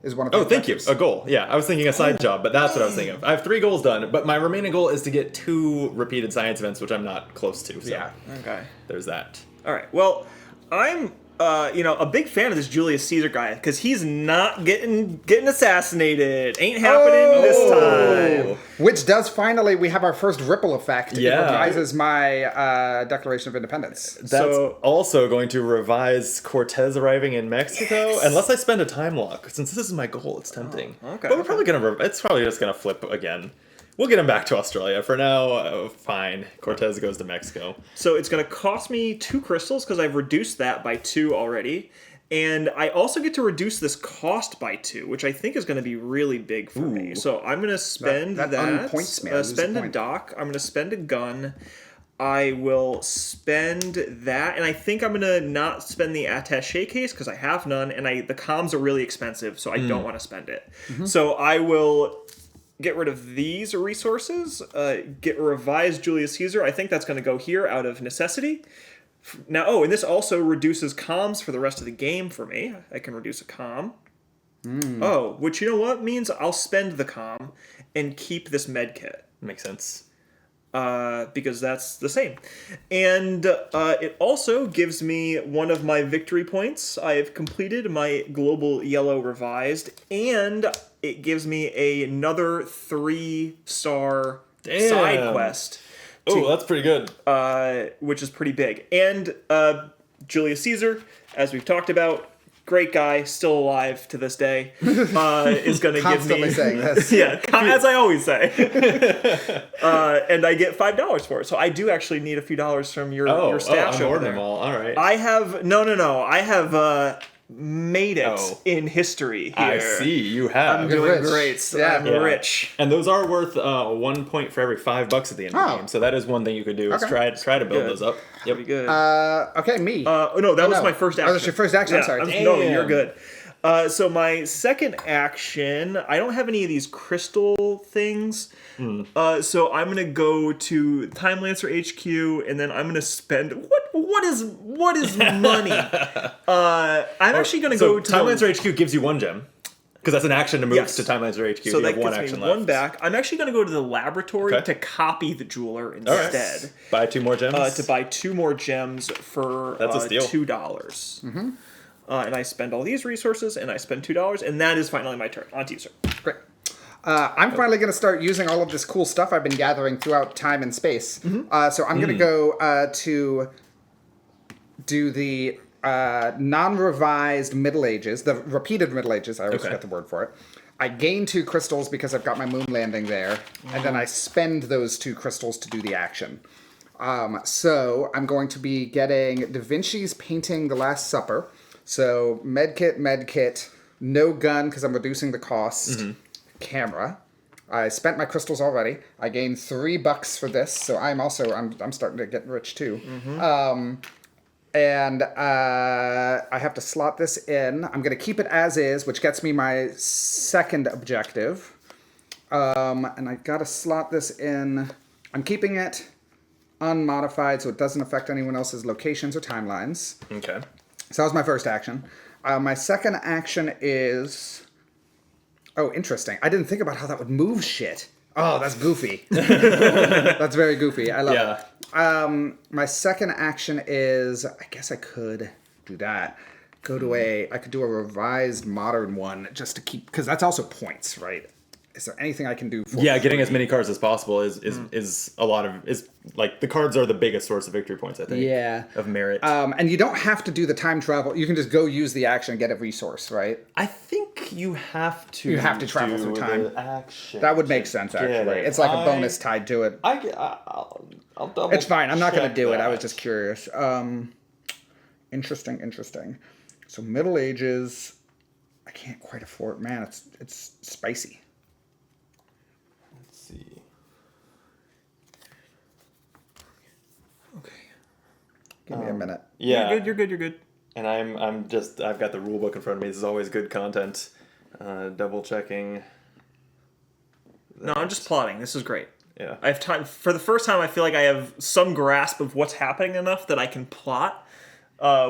is one of the thank you. A goal. Yeah, I was thinking a side job, but that's what I was thinking of. I have 3 goals done, but my remaining goal is to get 2 repeated science events, which I'm not close to. So Yeah. Okay. There's that. All right. Well, I'm a big fan of this Julius Caesar guy because he's not getting assassinated. Ain't happening this time. Which does finally, we have our first ripple effect. Yeah. It revises my Declaration of Independence. That's also going to revise Cortez arriving in Mexico, unless I spend a time lock. Since this is my goal, it's tempting. Okay. But we're probably it's probably just gonna flip again. We'll get him back to Australia. For now, fine. Cortez goes to Mexico. So it's going to cost me 2 crystals because I've reduced that by 2 already. And I also get to reduce this cost by 2, which I think is going to be really big for me. So I'm going to spend that. Unpoints me. Spend a dock. I'm going to spend a gun. I will spend that, and I think I'm gonna not spend the attaché case because I have none, and the comms are really expensive, so I don't want to spend it. So I will get rid of these resources, get revised Julius Caesar. I think that's going to go here out of necessity. Now, and this also reduces comms for the rest of the game for me. I can reduce a comm. Which, you know what, means I'll spend the comm and keep this med kit. Makes sense. Because that's the same. And it also gives me one of my victory points. I have completed my global yellow revised, and it gives me another 3-star side quest. Oh, that's pretty good. Which is pretty big. And Julius Caesar, as we've talked about, great guy, still alive to this day, is going to give me... saying this. Yeah, as I always say. And I get $5 for it. So I do actually need a few dollars from your stash over there. Them all. All right. I have... No. I have made it in history here. I see. You have. I'm doing rich. great. Yeah. I'm rich. And those are worth 1 point for every $5 at the end of the game. So that is one thing you could do is try to build those up. Yep. Pretty good. Okay, me. No, that was my first action. Oh, that's your first action? I'm sorry. No, you're good. So my second action, I don't have any of these crystal things. So I'm gonna go to Timelancer HQ, and then I'm gonna spend what is money? I'm actually gonna go to Timelancer HQ gives you 1 gem. Because that's an action to move to Timelancer HQ. So you that have 1 gets action me left. 1 back. I'm actually going to go to the laboratory to copy the jeweler instead. Right. Buy 2 more gems? To buy 2 more gems for that's a steal. $2. And I spend all these resources, and I spend $2, and that is finally my turn. On to you, sir. Great. I'm finally going to start using all of this cool stuff I've been gathering throughout time and space. So I'm going to go to do the non-revised Middle Ages, the repeated Middle Ages, I always forget the word for it. I gain 2 crystals because I've got my moon landing there, and then I spend those 2 crystals to do the action. So I'm going to be getting Da Vinci's painting The Last Supper. So medkit, no gun because I'm reducing the cost, camera. I spent my crystals already. I gained $3 for this, so I'm starting to get rich too. And I have to slot this in. I'm going to keep it as is, which gets me my second objective. And I got to slot this in. I'm keeping it unmodified so it doesn't affect anyone else's locations or timelines. Okay. So that was my first action. My second action is Oh, interesting. I didn't think about how that would move shit. Oh, that's goofy. That's very goofy. I love it. My second action is, I guess I could do that. I could do a revised modern one just to keep, because that's also points, right? Is there anything I can do for getting as many cards as possible is a lot of, is like, the cards are the biggest source of victory points, I think. Yeah. Of merit. And you don't have to do the time travel. You can just go use the action and get a resource, right? I think you have to. You have to travel through time. Action. That would make sense, actually. It's like a bonus tied to it. I'll double. It's fine. I'm not going to do it. I was that. just curious. Interesting. So Middle Ages, I can't quite afford. Man, it's spicy. Let's see. Okay. Give me a minute. Yeah. You're good. And I've got the rule book in front of me. This is always good content. Double checking. No, I'm just plotting. This is great. Yeah. I have time. For the first time, I feel like I have some grasp of what's happening enough that I can plot,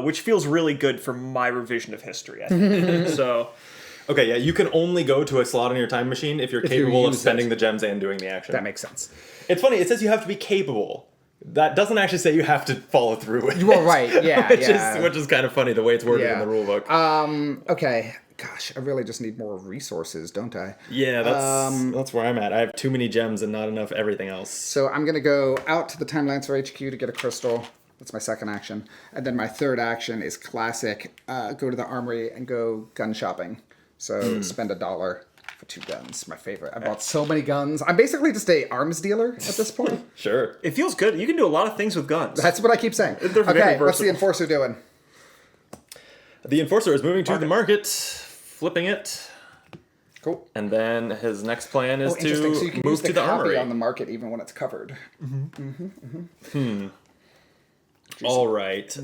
which feels really good for my revision of history, I think. So, Okay, yeah, you can only go to a slot in your time machine if you're capable of spending the gems and doing the action. That makes sense. It's funny, it says you have to be capable. That doesn't actually say you have to follow through with it. You are right. Yeah, Which is kind of funny the way it's worded in the rule book. Okay. Gosh, I really just need more resources, don't I? Yeah, that's where I'm at. I have too many gems and not enough everything else. So I'm going to go out to the Timelancer HQ to get a crystal. That's my second action. And then my third action is classic. Go to the armory and go gun shopping. So spend $1 for 2 guns. My favorite. I bought so many guns. I'm basically just a arms dealer at this point. Sure. it feels good. You can do a lot of things with guns. That's what I keep saying. They're very Okay, what's versatile. the Enforcer doing? The Enforcer is moving to the market, flipping it, Cool. and then his next plan is Interesting. So you to can use move to the the copy armory. on the market even when it's covered. All right.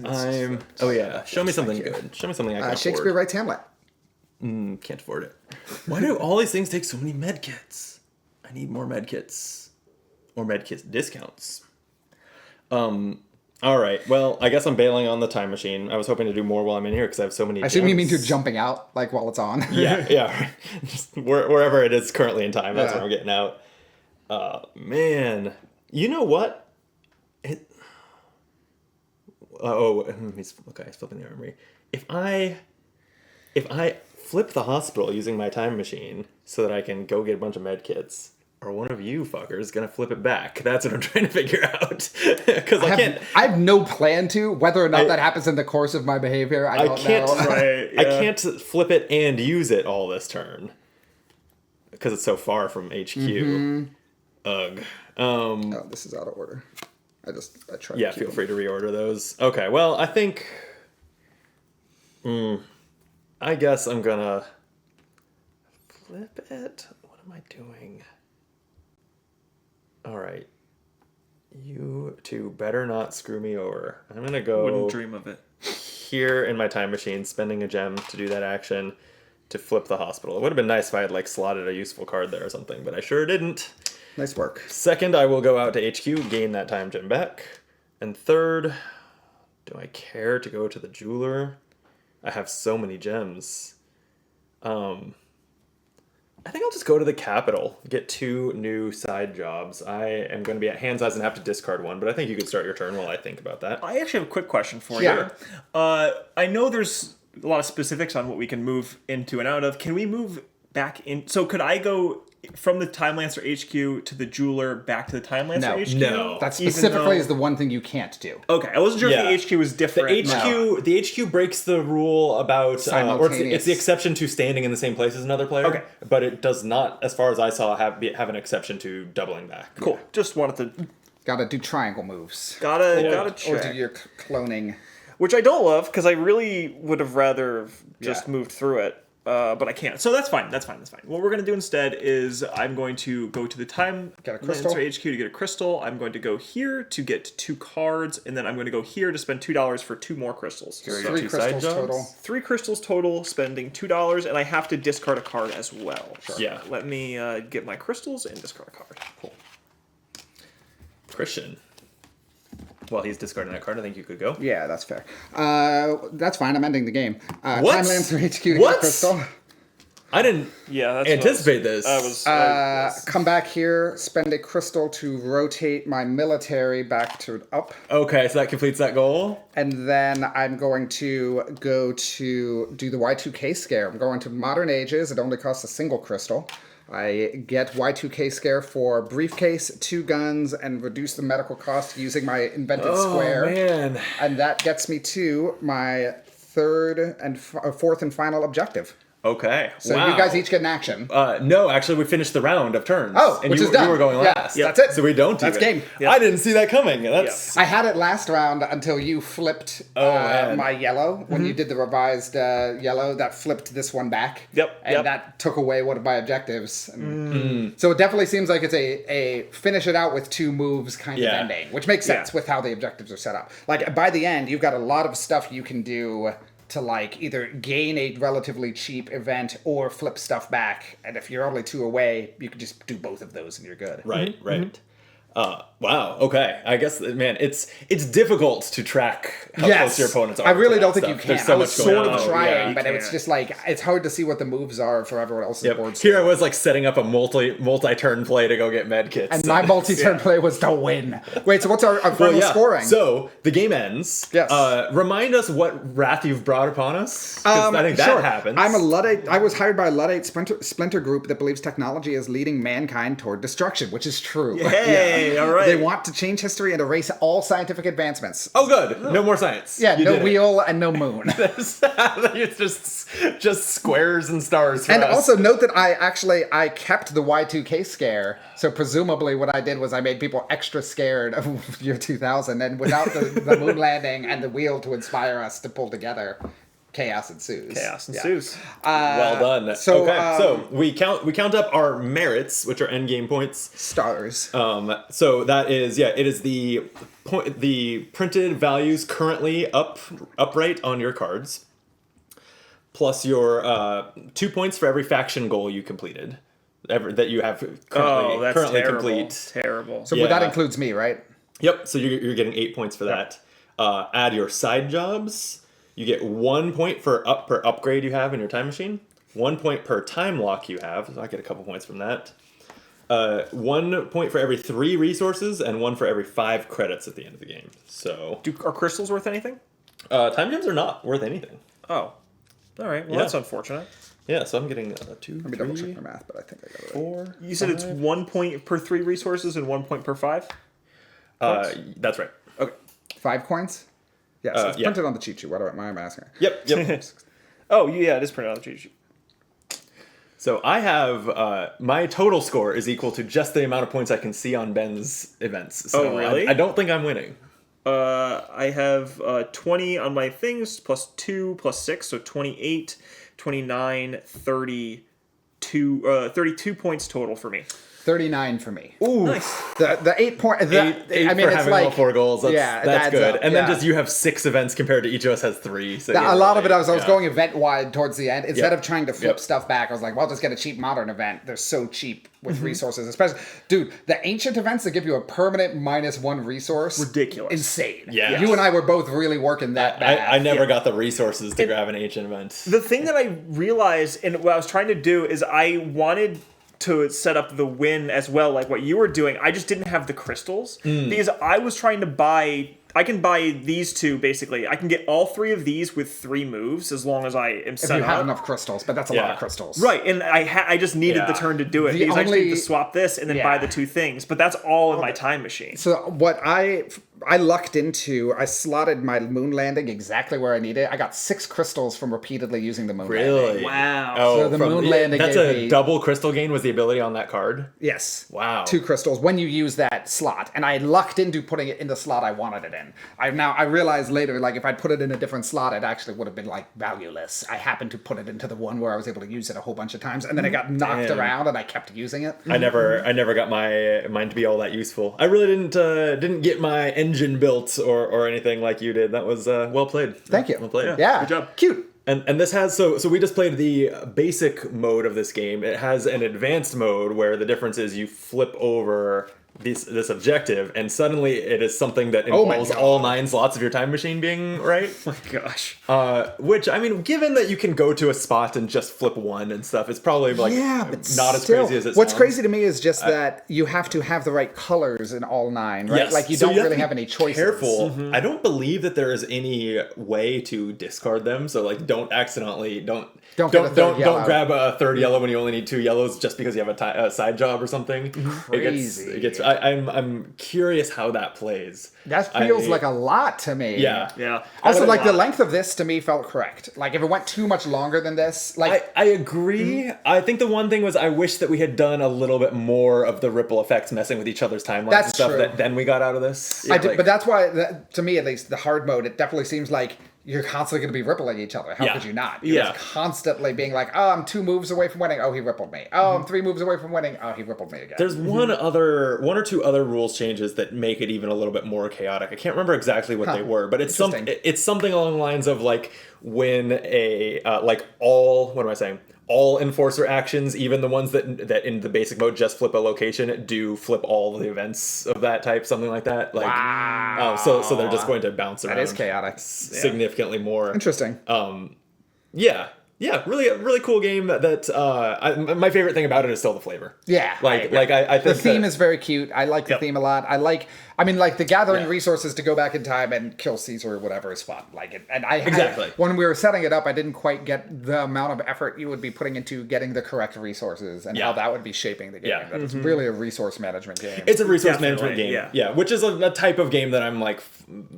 Oh yeah. Show me something good. Show me something I can Shakespeare afford. writes Hamlet. Can't afford it. Why do all these things take so many med kits? I need more med kits. Or med kit discounts. All right. Well, I guess I'm bailing on the time machine. I was hoping to do more while I'm in here because I have so many. I assume you mean gems. you're jumping out, like while it's on. Yeah. Just wherever it is currently in time. That's Yeah. where I'm getting out. Man, you know what? He's flipping the armory. If I flip the hospital using my time machine so that I can go get a bunch of med kits, or one of you fuckers gonna flip it back? That's what I'm trying to figure out. Because I can't. I have no plan to. Whether or not that happens in the course of my behavior, I don't know. Right, I yeah. can't flip it and use it all this turn because it's so far from HQ. Ugh. Oh, this is out of order. I tried. Yeah, feel free to reorder those. Okay, well, I think. I guess I'm gonna flip it. What am I doing? All right. You two better not screw me over. I'm gonna go Wouldn't dream of it. here in my time machine, spending a gem to do that action to flip the hospital. It would have been nice if I had like slotted a useful card there or something, but I sure didn't. Nice work. Second, I will go out to HQ, gain that time gem back. And third, do I care to go to the jeweler? I have so many gems. I think I'll just go to the capital, get 2 new side jobs. I am going to be at hand size and have to discard one, but I think you could start your turn while I think about that. I actually have a quick question for Yeah. you. I know there's a lot of specifics on what we can move into and out of. Can we move back in? So could I go from the Timelancer HQ to the jeweler back to the Timelancer HQ? No. That Even specifically though- is the one thing you can't do. Okay, I wasn't sure Yeah. if the HQ was The different. the HQ breaks the rule about, or it's Simultaneous. the exception to standing in the same place as another player. Okay. But it does not, as far as I saw, have an exception to doubling back. Cool. Just wanted to Gotta do triangle moves. gotta Or check. do your cloning. Which I don't love because I really would have rather just Yeah. moved through it. But I can't. So that's fine. That's fine. What we're going to do instead is I'm going to go to the Get a crystal. Timelancer HQ to get a crystal. I'm going to go here to get 2 cards, and then I'm going to go here to spend $2 for 2 more crystals. Here we So go. 3 2 side crystals jobs? total. 3 crystals total, spending $2, and I have to discard a card as well. Yeah. Let me get my crystals and discard a card. Cool. Christian. While he's discarding that card, I think you could go. Yeah, that's fair. That's fine. I'm ending the game. What? Timelancer HQ to What? get a crystal. I didn't anticipate this. Come back here, spend a crystal to rotate my military back to up. Okay, so that completes that goal. And then I'm going to go to do the Y2K scare. I'm going to Modern Ages. It only costs a single crystal. I get Y2K scare for briefcase, 2 guns, and reduce the medical cost using my invented square. Oh, man. And that gets me to my fourth and final objective. Okay. So you guys each get an action. No, actually, we finished the round of turns. Oh, and which you, is done. you were going last. Yeah, that's it. So we don't do That's it. game. Yeah. I didn't see that coming. That's I had it last round until you flipped my yellow. When you did the revised yellow, that flipped this one back. Yep, And that took away one of my objectives. So it definitely seems like it's a finish it out with 2 moves kind of ending, which makes sense with how the objectives are set up. Like, by the end, you've got a lot of stuff you can do to, like, either gain a relatively cheap event or flip stuff back. And if you're only 2 away, you can just do both of those and you're good. right. Wow. Okay. I guess, man, it's difficult to track how close your opponents are. I really to don't that think you stuff. can. There's so I was much going sort on. of trying, you but it's can't. just like, it's hard to see what the moves are for everyone else's board. Here I was, like, setting up a multi-turn play to go get med kits. And my multi-turn play was to win. Wait, so what's our final scoring? So the game ends. Yes. Remind us what wrath you've brought upon us. 'Cause I think that happens. I'm a Luddite. I was hired by a Luddite splinter group that believes technology is leading mankind toward destruction, which is true. Hey, all right. They want to change history and erase all scientific advancements. Oh, good. No more science. Yeah, You no did it. wheel and no moon. It's just squares and stars for And us. also note that I kept the Y2K scare, so presumably what I did was I made people extra scared of year 2000, and without the moon landing and the wheel to inspire us to pull together, chaos ensues. Well done. so, So we count up our merits, which are end game points. Stars. So that is it is the printed values currently upright on your cards, plus your 2 points for every faction goal you completed, that you have currently complete. Terrible. So that includes me, right? Yep. So you're getting 8 points for that. Add your side jobs. You get 1 point per upgrade you have in your time machine. 1 point per time lock you have. So I get a couple points from that. 1 point for every 3 resources, and 1 for every 5 credits at the end of the game. So Are crystals worth anything? time gems are not worth anything. Oh. All right. Well, that's unfortunate. Yeah, so I'm getting 2, Let me double check my math, but I think I got it right. 4. You said it's 1 point per 3 resources and 1 point per 5? That's right. Okay. 5 coins? Yeah, so it's printed on the cheat sheet. Why am I asking? Yep. Oh, yeah, it is printed on the cheat sheet. So I have my total score is equal to just the amount of points I can see on Ben's events. So really? I don't think I'm winning. I have 20 on my things, plus 2, plus 6, so 28, 29, 32 points total for me. 39 for me. Ooh. Nice. The 8 point. Eight I mean, for it's having like all 4 goals. That's adds good. up, And then just you have 6 events compared to each of us has 3. So a lot of it, I was going event wide towards the end. Instead Yep. of trying to flip Yep. stuff back, I was like, well, I'll just get a cheap modern event. They're so cheap with resources, especially, dude. The ancient events that give you a permanent -1 resource, Ridiculous. insane. Yeah. You and I were both really working that bad. I never got the resources to grab an ancient event. The thing that I realized, and what I was trying to do, is I wanted to set up the win as well, like what you were doing. I just didn't have the crystals because I was trying to buy. I can buy these 2 basically. I can get all 3 of these with 3 moves as long as I am if set you have up. enough crystals, but that's a lot of crystals. Right, and I just needed the turn to do it because I just needed to swap this and then buy the 2 things. But that's all in my time machine. So what I lucked into, I slotted my moon landing exactly where I needed it. I got 6 crystals from repeatedly using the moon landing. Really? Wow. Oh, So the moon landing That's gave a me- double crystal gain was the ability on that card? Yes. Wow. 2 crystals when you use that slot. And I lucked into putting it in the slot I wanted it in. I realized later, like, if I'd put it in a different slot, it actually would have been, like, valueless. I happened to put it into the one where I was able to use it a whole bunch of times, and then it got knocked Damn. around, and I kept using it. I never got mine to be all that useful. I really didn't get my engine built or anything like you did. That was well played. Thank you. Well played. Yeah. Good job. Cute. And this has so we just played the basic mode of this game. It has an advanced mode where the difference is you flip over this objective, and suddenly it is something that Oh my involves God. all 9 slots of your time machine being right. Oh my gosh. Which, I mean, given that you can go to a spot and just flip 1 and stuff, it's probably like not as crazy as it What's sounds. crazy to me is just that you have to have the right colors in all 9, right? Yes. Like you So don't have really to have be any choices. Careful. I don't believe that there is any way to discard them. So like, don't accidentally don't get a third yellow. don't grab a third yellow when you only need 2 yellows just because you have a side job or something. Crazy. It gets. I'm curious how that plays. That feels like a lot to me. Yeah. Yeah. Also, like the lot. length of this to me felt correct. Like if it went too much longer than this, like I agree. I think the one thing was I wish that we had done a little bit more of the ripple effects messing with each other's timelines That's and stuff true. that then we got out of this. I did, but that's why, to me at least, the hard mode, it definitely seems like you're constantly going to be rippling each other. How Yeah. could you not? You're Yeah. just constantly being like, oh, I'm 2 moves away from winning. Oh, he rippled me. Oh, I'm 3 moves away from winning. Oh, he rippled me again. There's one or two other rules changes that make it even a little bit more chaotic. I can't remember exactly what they were, but it's something along the lines of like when a like all what am I saying? All enforcer actions, even the ones that in the basic mode just flip a location, do flip all the events of that type, something like that. Like, Wow. So they're just going to bounce around. That is chaotic. Significantly more. Interesting. Yeah, really cool game. My favorite thing about it is still the flavor. Yeah, I think the theme that- is very cute. I like the theme a lot. I mean, like the gathering Yeah. resources to go back in time and kill Caesar or whatever is fun. Like it, and Exactly. when we were setting it up, I didn't quite get the amount of effort you would be putting into getting the correct resources and how Yeah. that would be shaping the game. Yeah. That it's really a resource management game. It's a resource Definitely, management game, yeah. which is a type of game that I'm like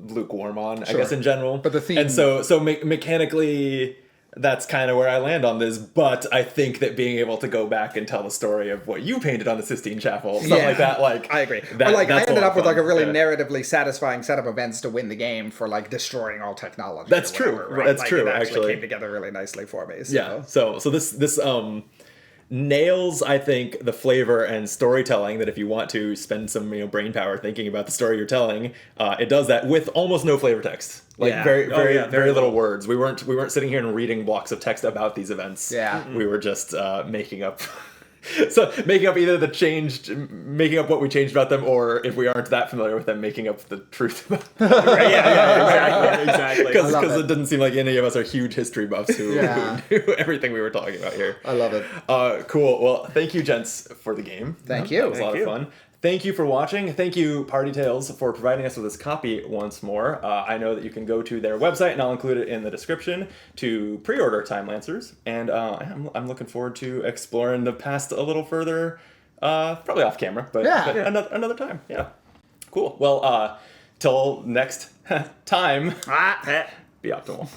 lukewarm on, I guess in general. But the theme- and so mechanically, that's kind of where I land on this. But I think that being able to go back and tell the story of what you painted on the Sistine Chapel, stuff like that, like I agree. That, Or like I that's ended lot up of with like a fun. really Yeah. narratively satisfying set of events to win the game for like destroying all technology. That's or true. whatever, right? That's Like, true, It actually. came together really nicely for me. So. Yeah. So this nails, I think, the flavor and storytelling that if you want to spend some brain power thinking about the story you're telling, it does that with almost no flavor text. Like Yeah. very Very little words. We weren't sitting here and reading blocks of text about these events. Yeah. We were just making up. So making up either making up what we changed about them, or if we aren't that familiar with them, making up the truth about them. Right, yeah, exactly. Because love it. it doesn't seem like any of us are huge history buffs who Yeah. knew everything we were talking about here. I love it. Cool. Well, thank you, gents, for the game. Thank you. That was a lot Thank of you. fun. Thank you for watching. Thank you, Party Tales, for providing us with this copy once more. I know that you can go to their website, and I'll include it in the description, to pre-order Timelancers. And I'm looking forward to exploring the past a little further, probably off camera, but another time. Yeah. Cool. Well, till next time, be optimal.